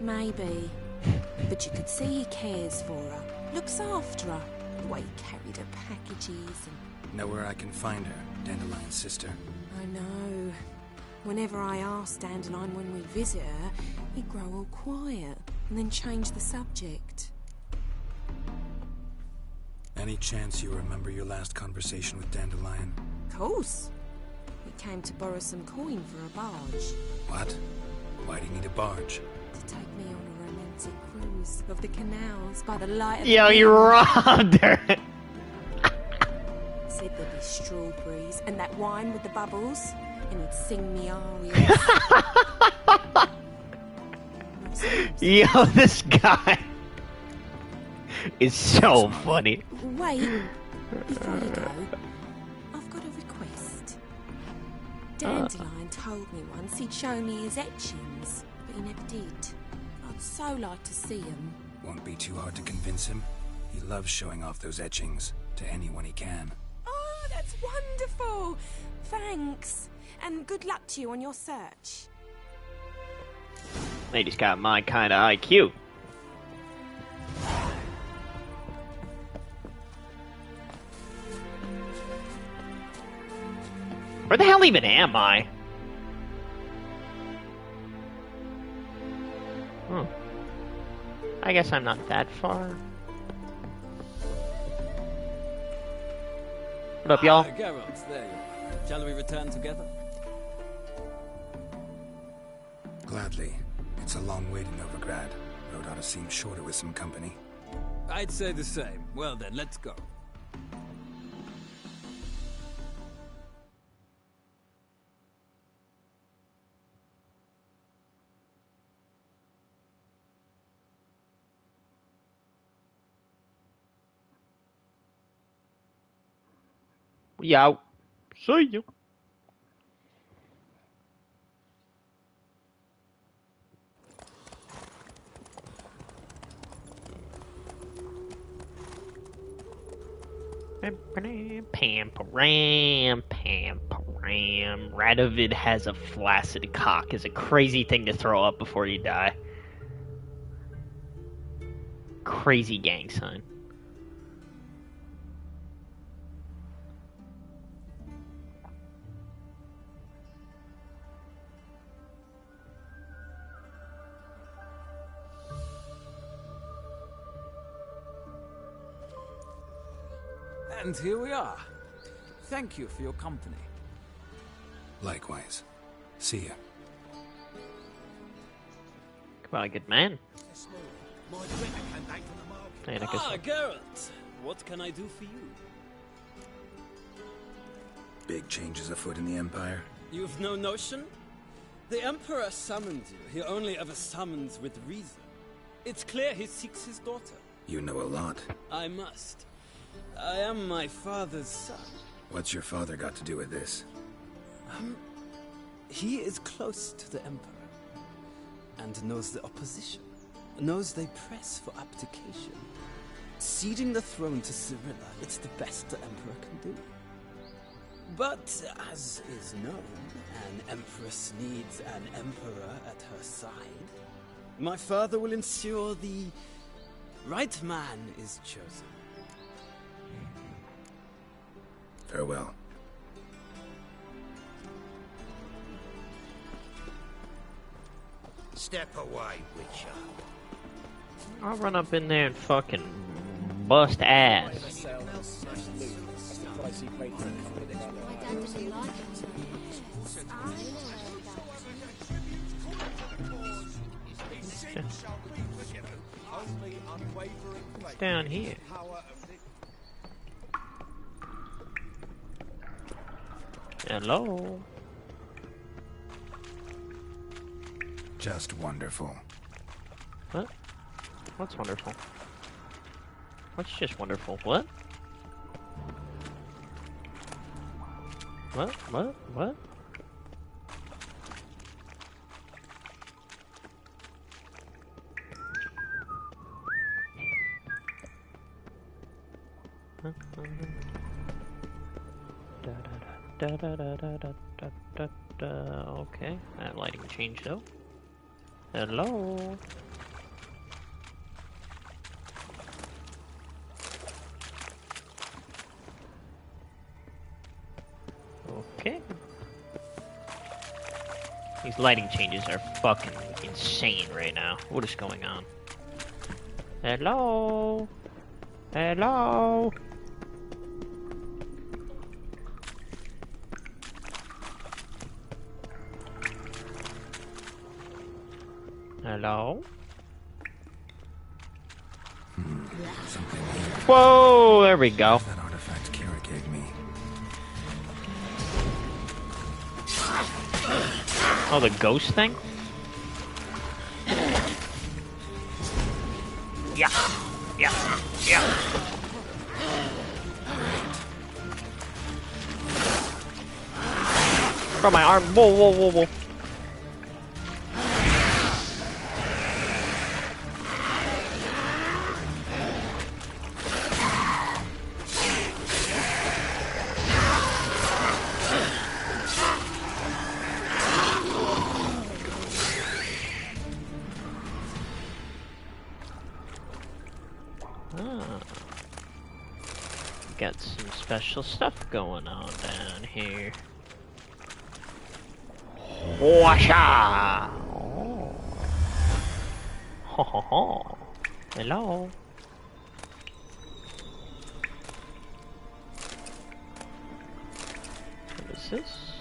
Maybe. But you could see he cares for her. Looks after her. The way he carried her packages and... Know where I can find her, Dandelion's sister? I know. Whenever I ask Dandelion when we visit her, he'd grow all quiet and then change the subject. Any chance you remember your last conversation with Dandelion? Of course. He came to borrow some coin for a barge. What? Why do you need a barge? To take me on a romantic cruise of the canals by the light of Yo, the you moon. robbed her! Said there'd be strawberries and that wine with the bubbles, and he'd sing me arias. Yo, this guy is so funny. Wait, before you go, I've got a request. Dandelion told me once he'd show me his etchings, but he never did. I'd so like to see them. Won't be too hard to convince him. He loves showing off those etchings to anyone he can. Oh, that's wonderful! Thanks, and good luck to you on your search. Lady's got my kind of IQ. Where the hell even am I? I guess I'm not that far. What up, y'all? Geralt, there you are. Shall we return together? Gladly. It's a long way to Novigrad. Road ought to seem shorter with some company. I'd say the same. Well then, let's go. We out. See you. Pam-param, pam-param. Radovid has a flaccid cock is a crazy thing to throw up before you die. Crazy gang sign. And here we are. Thank you for your company. Likewise. See ya. Goodbye, good man. Geralt. What can I do for you? Big changes afoot in the Empire? You've no notion? The Emperor summoned you. He only ever summons with reason. It's clear he seeks his daughter. You know a lot. I must. I am my father's son. What's your father got to do with this? He is close to the Emperor. And knows the opposition. Knows they press for abdication. Ceding the throne to Cyrilla, it's the best the Emperor can do. But, as is known, an Empress needs an Emperor at her side. My father will ensure the right man is chosen. Farewell. Step away, Witcher. I'll run up in there and fucking bust ass. It's down here. Hello. Just wonderful. What? What's wonderful? What's just wonderful? What? What? Okay, that lighting changed though. Hello. Okay. These lighting changes are fucking insane right now. What is going on? Hello? Hello? Hello? Something here. Whoa, there we go. That artifact Kira gave me. Oh, the ghost thing? Yeah. Yeah. Yeah. From my arm. Whoa, whoa, whoa, whoa. Got some special stuff going on down here. Washa! Oh. Ho ho ho. Hello. What is this?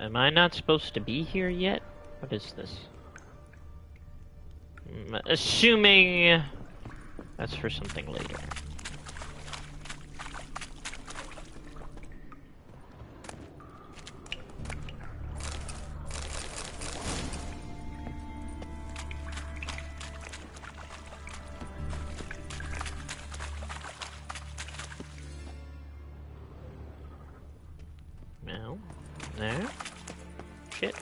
Am I not supposed to be here yet? What is this? Assuming that's for something later. No. There. Shit.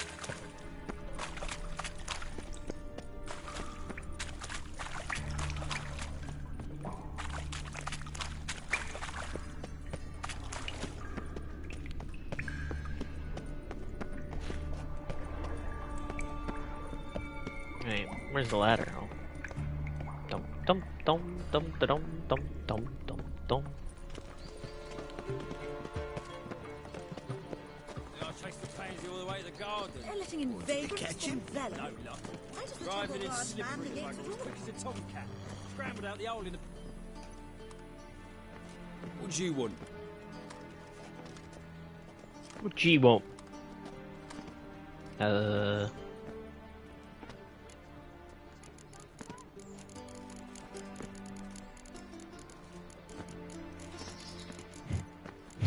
Wait, where's the ladder? Oh. Dum dum dum dum dum dum dum dum dum. They're letting in vagrants from Velen. No luck. Why does the Driving in Temple Guard man slippery begin like to as quick as a tomcat. Scrambled out the hole in the... What do you want? What G won't?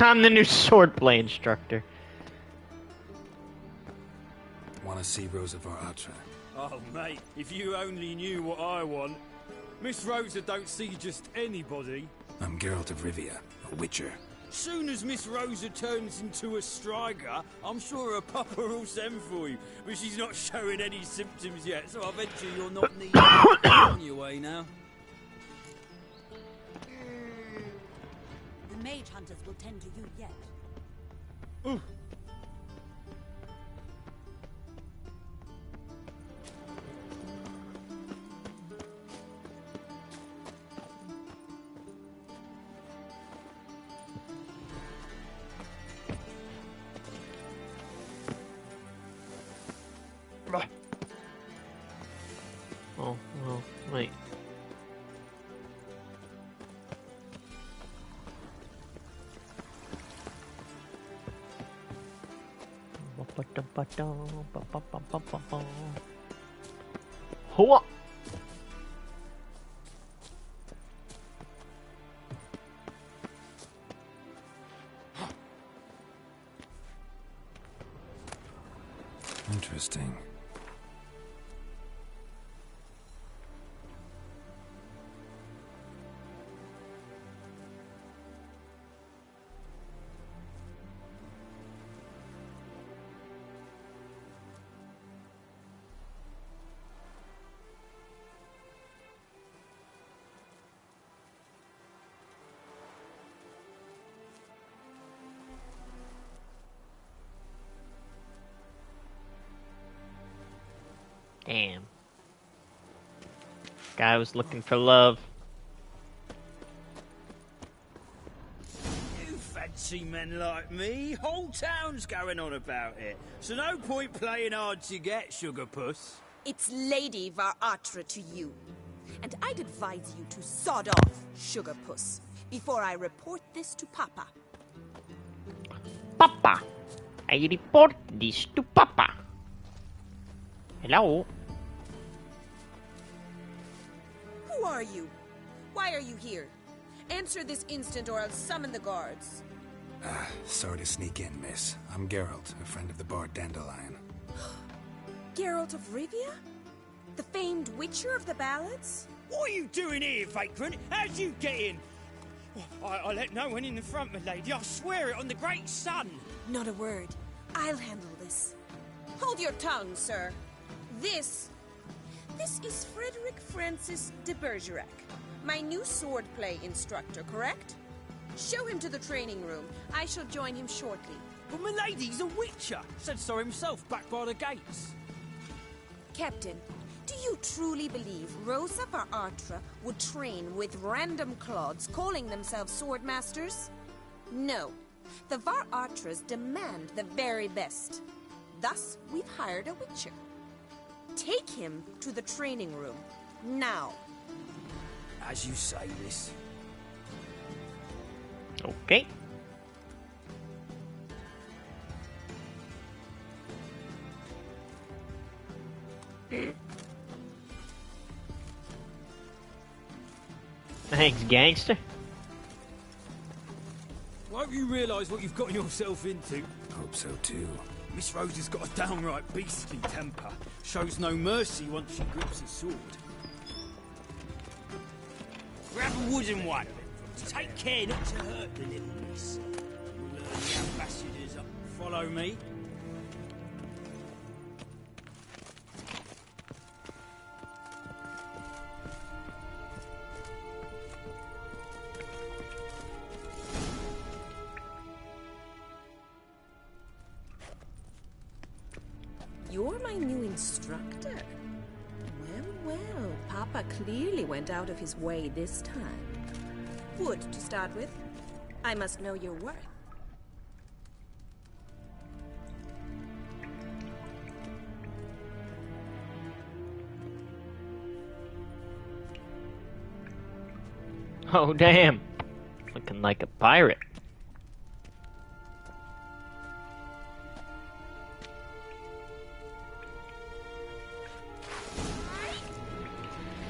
I'm the new swordplay instructor. Want to see Rosa Atra? Oh, mate, if you only knew what I want. Miss Rosa don't see just anybody. I'm Geralt of Rivia, a witcher. Soon as Miss Rosa turns into a striker, I'm sure her papa will send for you. But she's not showing any symptoms yet, so I venture you're not needed. On your way now. The mage hunters will tend to you yet. Ooh. Oh, well, wait. Hoa! Interesting. Damn. Guy was looking for love. You fancy men like me? Whole town's going on about it. So no point playing hard to get, sugar puss. It's Lady Varatra to you. And I'd advise you to sod off, sugar puss, before I report this to Papa. Papa! I report this to Papa. Hello? Who are you? Why are you here? Answer this instant or I'll summon the guards. Sorry to sneak in, miss. I'm Geralt, a friend of the bard Dandelion. Geralt of Rivia? The famed witcher of the ballads? What are you doing here, vagrant? How'd you get in? I let no one in the front, my lady. I swear it on the great sun. Not a word. I'll handle this. Hold your tongue, sir. This is Frederick Francis de Bergerac, my new swordplay instructor, correct? Show him to the training room. I shall join him shortly. But my lady's a witcher. Said so himself back by the gates. Captain, do you truly believe Rosa Varatra would train with random clods calling themselves swordmasters? No. The Varatras demand the very best. Thus, we've hired a witcher. Take him to the training room. Now. As you say, miss. Okay. Thanks, gangster. Won't you realise what you've gotten yourself into? Hope so, too. Miss Rosa's got a downright beastly temper. Shows no mercy once she grips a sword. Grab a wooden one. Take care not to hurt the little miss. You'll learn the ambassadors up. Follow me. You're my new instructor. Well, Papa clearly went out of his way this time. Wood, to start with. I must know your worth. Oh, damn. Looking like a pirate.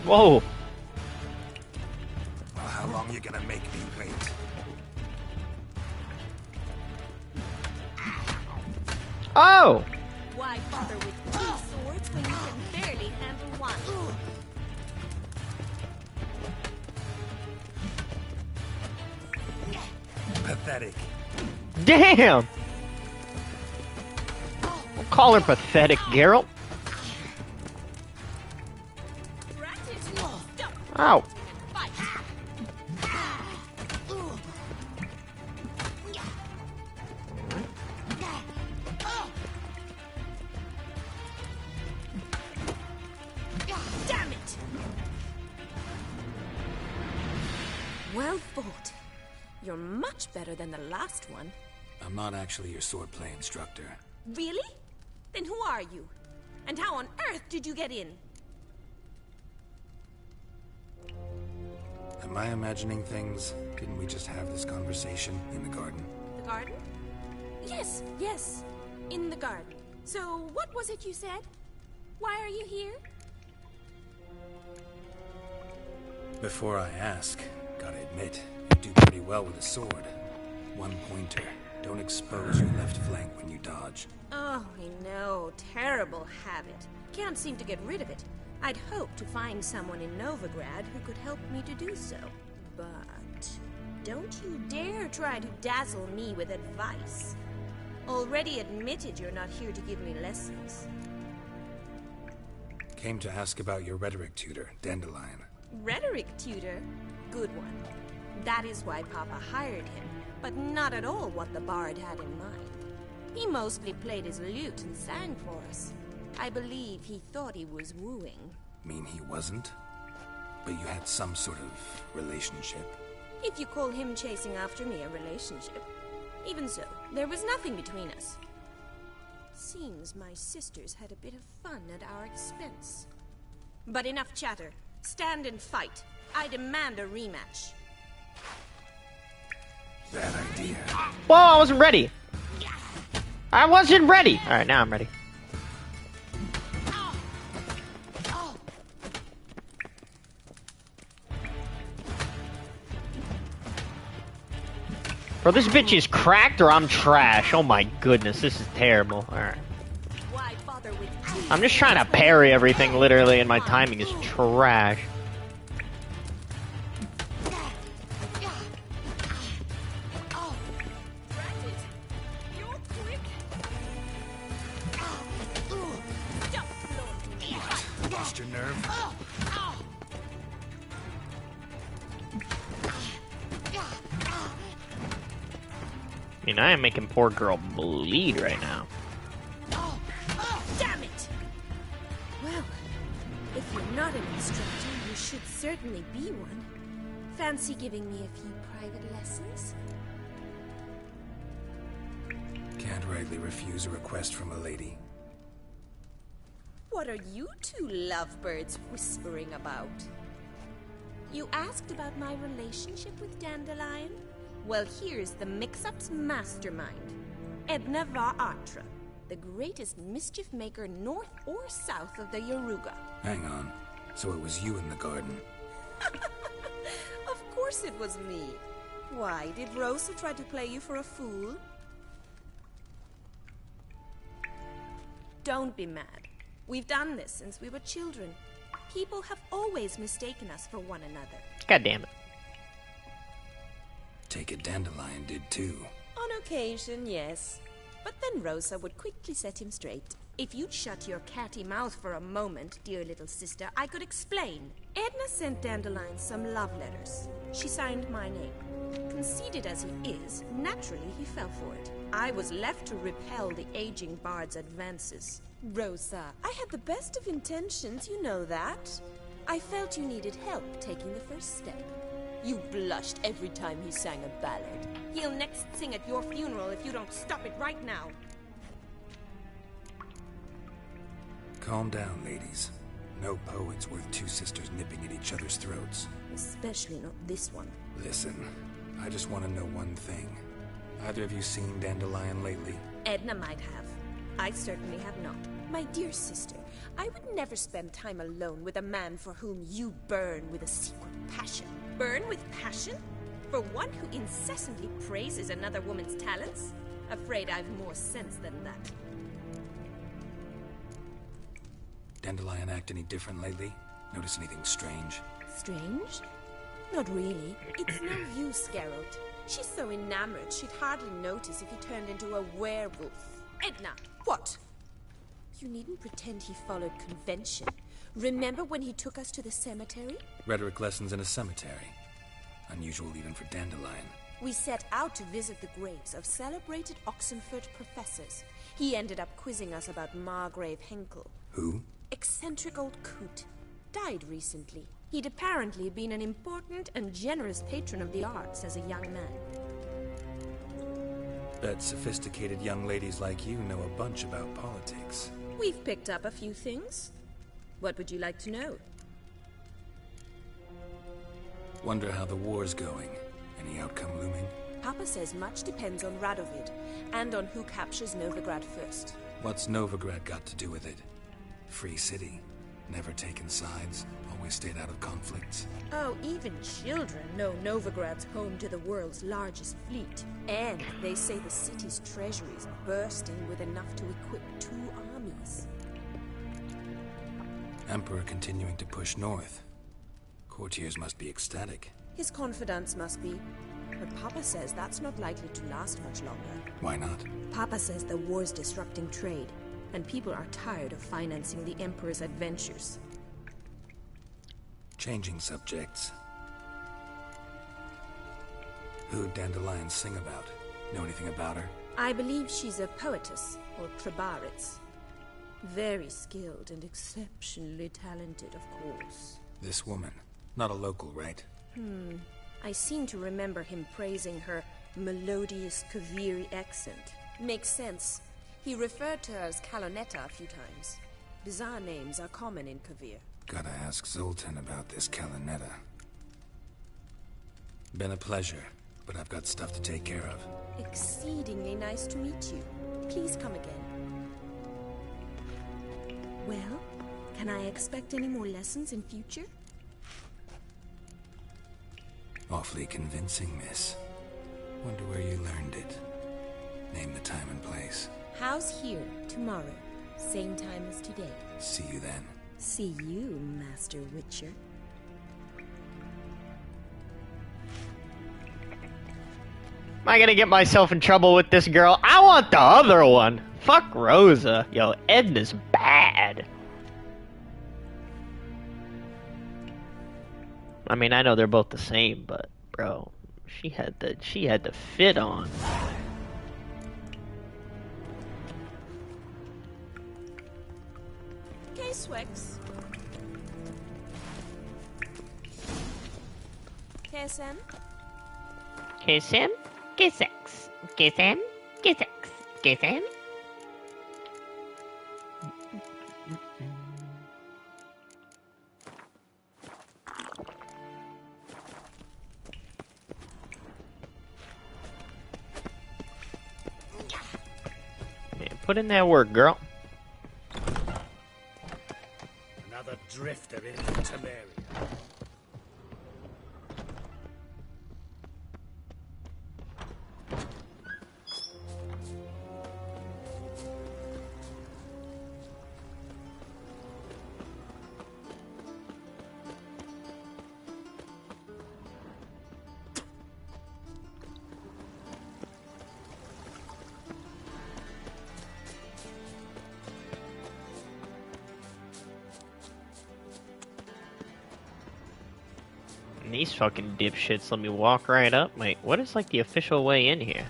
Whoa. Well, how long you gonna make me wait? Oh! Why bother with two swords when you can barely handle one? Pathetic. Damn! Don't call her pathetic, Geralt. Ow. Damn it! Well fought. You're much better than the last one. I'm not actually your swordplay instructor. Really? Then who are you? And how on earth did you get in? Am I imagining things? Didn't we just have this conversation in the garden? The garden? Yes, yes. In the garden. So, what was it you said? Why are you here? Before I ask, gotta admit, you do pretty well with a sword. One pointer. Don't expose your left flank when you dodge. Oh, I know. Terrible habit. Can't seem to get rid of it. I'd hoped to find someone in Novigrad who could help me to do so. But don't you dare try to dazzle me with advice. Already admitted you're not here to give me lessons. Came to ask about your rhetoric tutor, Dandelion. Rhetoric tutor? Good one. That is why Papa hired him, but not at all what the bard had in mind. He mostly played his lute and sang for us. I believe he thought he was wooing. Mean he wasn't? But you had some sort of relationship? If you call him chasing after me a relationship. Even so, there was nothing between us. Seems my sisters had a bit of fun at our expense. But enough chatter. Stand and fight. I demand a rematch. Bad idea. Whoa, I wasn't ready. I wasn't ready. All right, now I'm ready. Bro, this bitch is cracked or I'm trash. Oh my goodness, this is terrible. Alright. I'm just trying to parry everything, literally, and my timing is trash. Lost your nerve? I mean, I am making poor girl bleed right now. Damn it! Well, if you're not an instructor, you should certainly be one. Fancy giving me a few private lessons? Can't rightly refuse a request from a lady. What are you two lovebirds whispering about? You asked about my relationship with Dandelion? Well, here's the mix-up's mastermind. Edna Va Atra, the greatest mischief maker north or south of the Yaruga. Hang on. So it was you in the garden? Of course it was me. Why, did Rosa try to play you for a fool? Don't be mad. We've done this since we were children. People have always mistaken us for one another. God damn it. Take it Dandelion did too. On occasion, yes. But then Rosa would quickly set him straight. If you'd shut your catty mouth for a moment, dear little sister, I could explain. Edna sent Dandelion some love letters. She signed my name. Conceited as he is, naturally he fell for it. I was left to repel the aging bard's advances. Rosa, I had the best of intentions, you know that. I felt you needed help taking the first step. You blushed every time he sang a ballad. He'll next sing at your funeral if you don't stop it right now. Calm down, ladies. No poet's worth two sisters nipping at each other's throats. Especially not this one. Listen, I just want to know one thing. Either of you seen Dandelion lately? Edna might have. I certainly have not. My dear sister, I would never spend time alone with a man for whom you burn with a secret passion. Burn with passion? For one who incessantly praises another woman's talents? Afraid I've more sense than that. Dandelion act any different lately? Notice anything strange? Strange? Not really. It's no use, Geralt. She's so enamored she'd hardly notice if he turned into a werewolf. Edna! What? You needn't pretend he followed convention. Remember when he took us to the cemetery? Rhetoric lessons in a cemetery. Unusual even for Dandelion. We set out to visit the graves of celebrated Oxenford professors. He ended up quizzing us about Margrave Henkel. Who? Eccentric old coot. Died recently. He'd apparently been an important and generous patron of the arts as a young man. Bet sophisticated young ladies like you know a bunch about politics. We've picked up a few things. What would you like to know? Wonder how the war's going. Any outcome looming? Papa says much depends on Radovid, and on who captures Novigrad first. What's Novigrad got to do with it? Free city. Never taken sides. Always stayed out of conflicts. Oh, even children know Novigrad's home to the world's largest fleet. And they say the city's treasury is bursting with enough to equip 2 armies. Emperor continuing to push north. Courtiers must be ecstatic. His confidants must be. But Papa says that's not likely to last much longer. Why not? Papa says the war's disrupting trade, and people are tired of financing the Emperor's adventures. Changing subjects. Who'd Dandelion sing about? Know anything about her? I believe she's a poetess, or Trebaritz. Very skilled and exceptionally talented, of course. This woman, not a local, right? I seem to remember him praising her melodious Kaviri accent. Makes sense. He referred to her as Kalonetta a few times. Bizarre names are common in Kavir. Gotta ask Zoltan about this Kalonetta. Been a pleasure, but I've got stuff to take care of. Exceedingly nice to meet you. Please come again. Well, can I expect any more lessons in future? Awfully convincing, miss. Wonder where you learned it. Name the time and place. House here, tomorrow. Same time as today. See you then. See you, Master Witcher. Am I gonna get myself in trouble with this girl? I want the other one. Fuck Rosa. Yo, Edna's bad. I mean, I know they're both the same, but bro, she had the fit on. K-Swex. KSM. K-Sim? K-Sex. K-Sam? K-Sex. K-Sam? Yeah, put in that work, girl. Another drifter into Temeria. And these fucking dipshits let me walk right up. Wait, what is like the official way in here?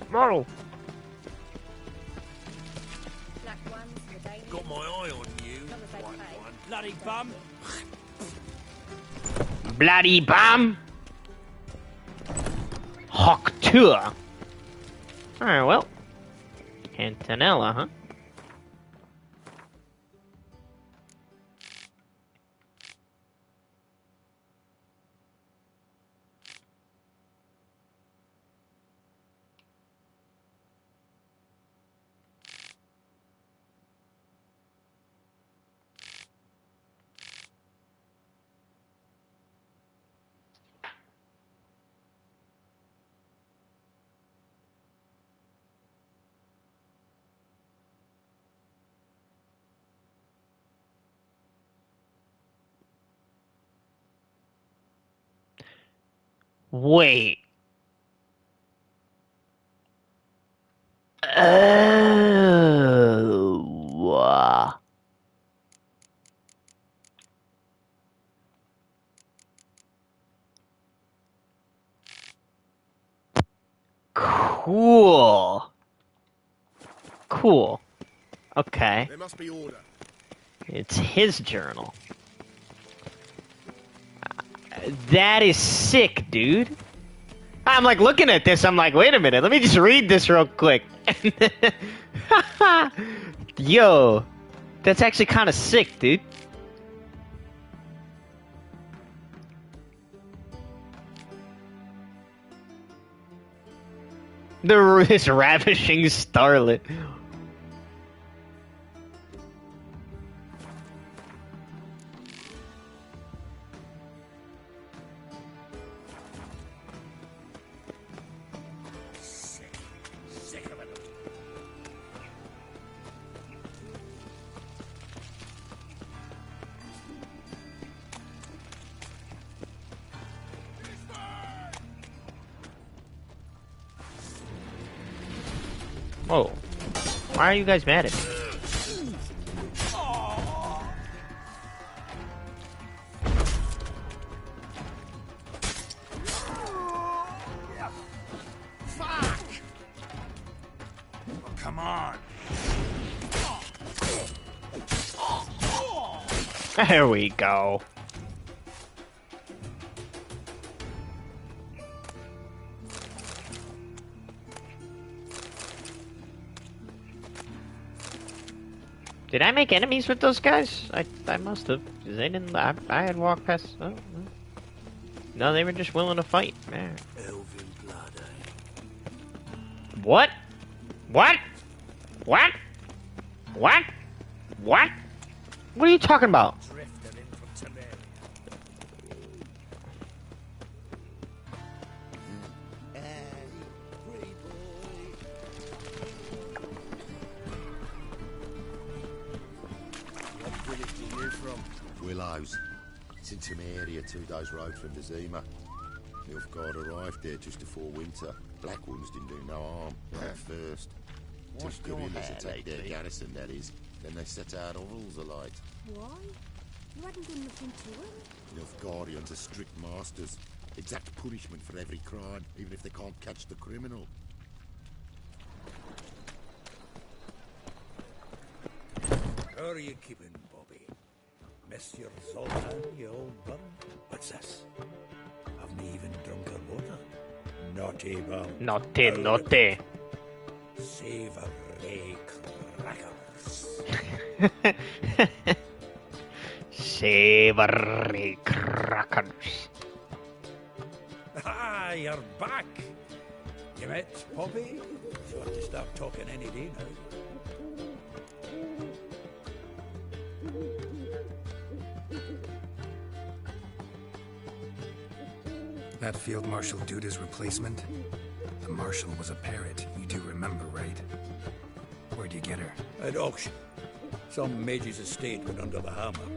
Model. Got my eye on you, white one. Bloody bum. Bloody bum. Hawk tour. Alright, well. Antonella, huh? Wait. Oh. Cool. Cool. Okay. There must be order. It's his journal. That is sick, dude. I'm like looking at this, I'm like, wait a minute, let me just read this real quick. Yo, that's actually kind of sick, dude. This ravishing starlet. Sick of it. Whoa. Why are you guys mad at me? on. There we go. Did I make enemies with those guys? I must have. 'Cause they didn't. I had walked past. Oh, no. No, they were just willing to fight. Man. Elven blood, eh? What? What? What? What? What? What are you talking about? Drifted in from Temeria. What village are you from? Willows. It's in Temeria, 2 days' road from the Zima. Nilfgaard arrived there just before winter. Black Ones didn't do no harm, at first. What's Just your guerrillas hair attacked their lately? garrison, that is. Then they set out ovals alight. Why? You hadn't been looking to it? Nilfgaardians are strict masters. Exact punishment for every crime, even if they can't catch the criminal. How are you keeping, Bobby? Monsieur Zoltan, you old bum? What's this? Haven't even drunk her water? Naughty bum. Naughty, naughty. Savory crackers. Savory crackers. Ah, you're back. You met Poppy? You ought to start talking any day now. That Field Marshal Duda's replacement? The Marshal was a parrot, you do remember, right? Where'd you get her? At auction. Some mage's estate went under the hammer.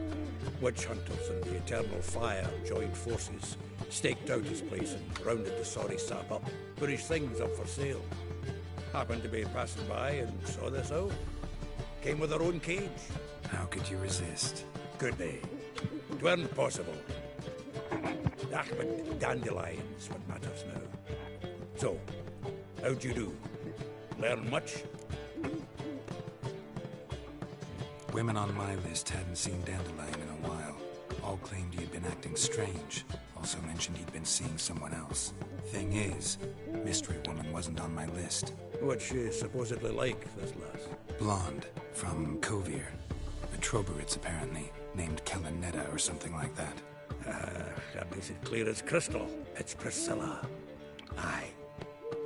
Witch hunters and the Eternal Fire joined forces, staked out his place and rounded the sorry sap up, put his things up for sale. Happened to be passing by and saw this out. Came with her own cage. How could you resist? Could they? It weren't possible. But dandelions what matters now. So, how'd you do? Learn much? Women on my list hadn't seen Dandelion in a while. All claimed he'd been acting strange. Also mentioned he'd been seeing someone else. Thing is, Mystery Woman wasn't on my list. What's she supposedly like, this lass? Blonde, from Kovir. A Troberitz, apparently, named Kellanetta or something like that. That makes it clear as crystal. It's Priscilla. Aye.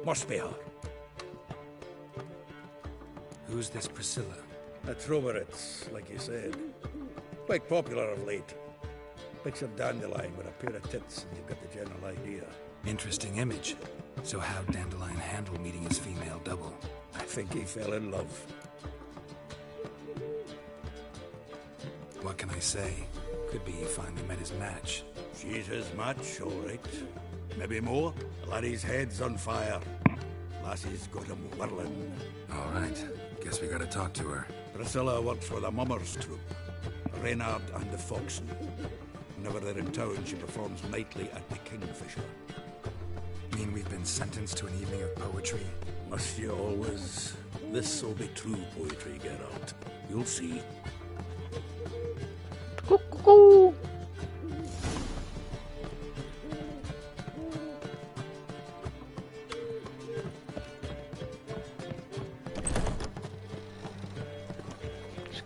Must be her. Who's this Priscilla? A Troberitz, like you said. Quite popular of late. Picture Dandelion with a pair of tits and you've got the general idea. Interesting image. So how'd Dandelion handle meeting his female double? I think he fell in love. What can I say? Could be he finally met his match. She's his match, all right. Maybe more. The laddie's head's on fire. Lassie's got him whirling. All right. Guess we gotta talk to her. Priscilla works for the Mummers troupe. Reynard and the Foxen. Whenever they're in town, she performs nightly at the Kingfisher. Mean we've been sentenced to an evening of poetry? Must you always? This'll be true poetry, Geralt. You'll see. Cuckoo. Let's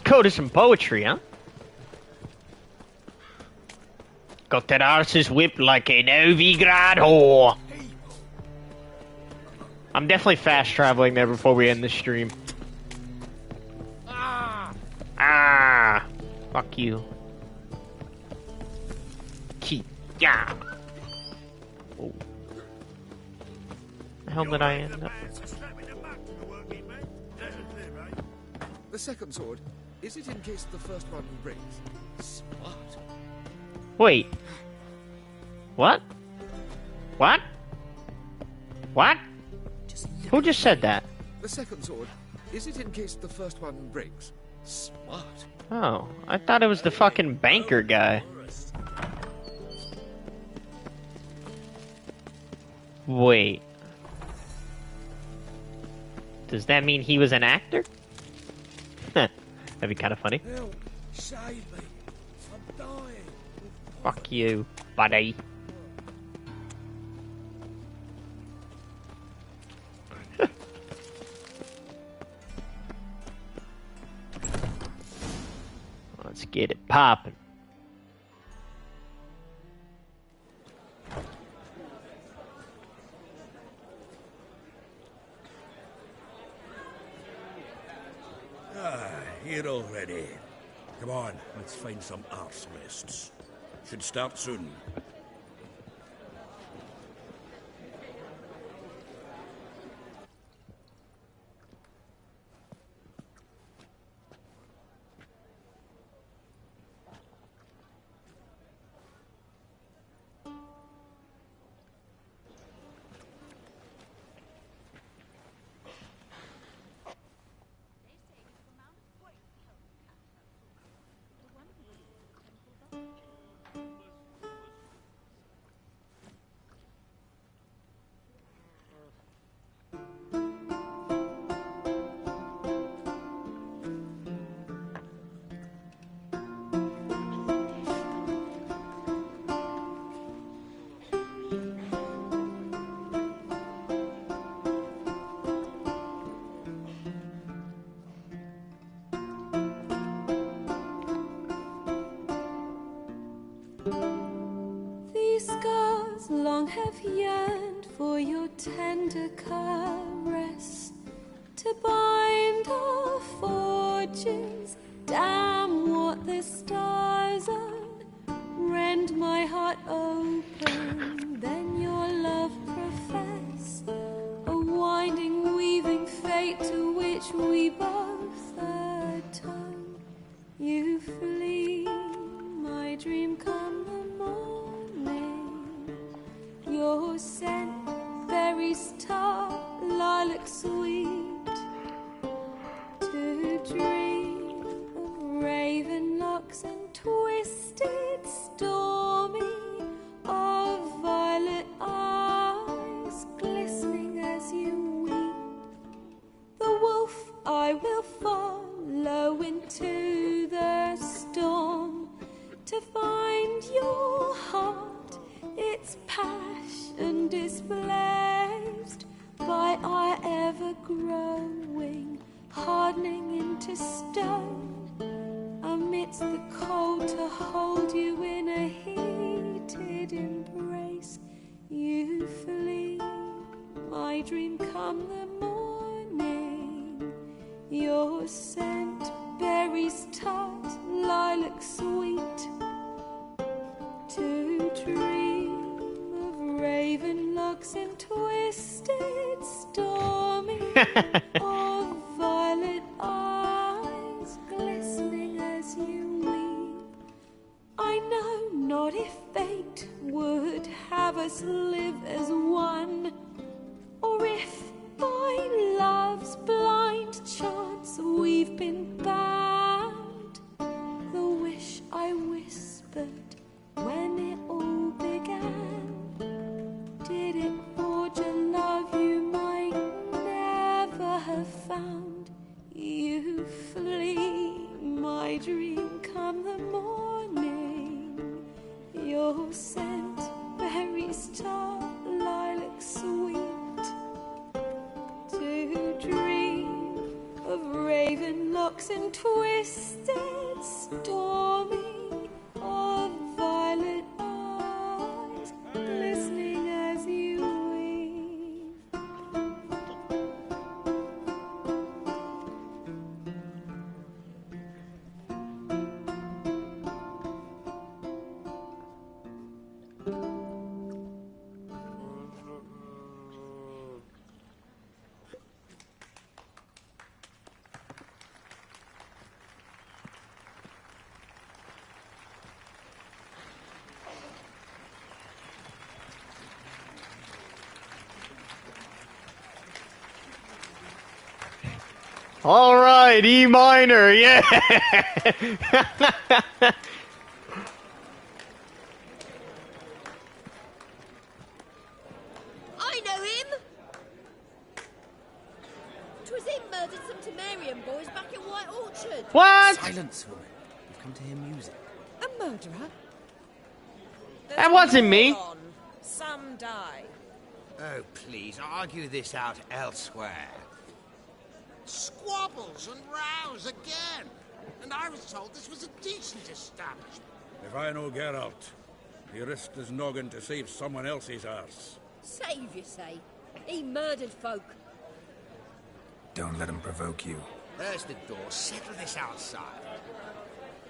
go to some poetry, huh? Got that arse's whipped like a Novigrad whore. I'm definitely fast traveling there before we end the stream. Ah! Fuck you. Yeah. Oh. The hell did I end up? The second sword, is it in case the first one breaks? Smart. Wait. What? What? What? Who just said that? The second sword, is it in case the first one breaks? Smart. Oh, I thought it was the fucking banker guy. Wait. Does that mean he was an actor? That'd be kind of funny. Help! Save me! I'm dying! Fuck you, buddy. Let's get it popping. Here already. Come on, let's find some arse nests. Should start soon. These scars long have yearned for your tender caress, to bind our fortunes. Damn what the stars own, rend my heart open, then your love profess, a winding, weaving fate to which we both atone. You flee, my dream come the morning, your scent, berries tart, lilac sweet, to dream of raven locks and twisted stormy, of violet eyes glistening as you weep. The wolf I will follow into the storm, to find your heart, its passion displaced by our ever-growing, hardening into stone, amidst the cold to hold you in a heated embrace. You flee, my dream come the morning, your scent, berries tart, lilac sweet, to dream of raven locks and twisted stormy, of violet eyes glistening as you weep. I know not if fate would have us live as one, or if by love's blind chance we've been bound. The wish I whispered when it all began, did it forge a love you might never have found? You flee, my dream come the morning, your scent, berries tart, lilac sweet, to dream of raven locks and twisted stormy, of violet eyes glistening as you weep. All right, E minor, yeah. I know him! 'Twas him murdered some Temerian boys back in White Orchard. What? Silence, woman. We've come to hear music. A murderer? That wasn't me. Some die. Oh, please, argue this out elsewhere. Squabbles and rows again. And I was told this was a decent establishment. If I know Geralt, he risked his noggin to save someone else's arse. Save, you say? He murdered folk. Don't let him provoke you. There's the door. Settle this outside.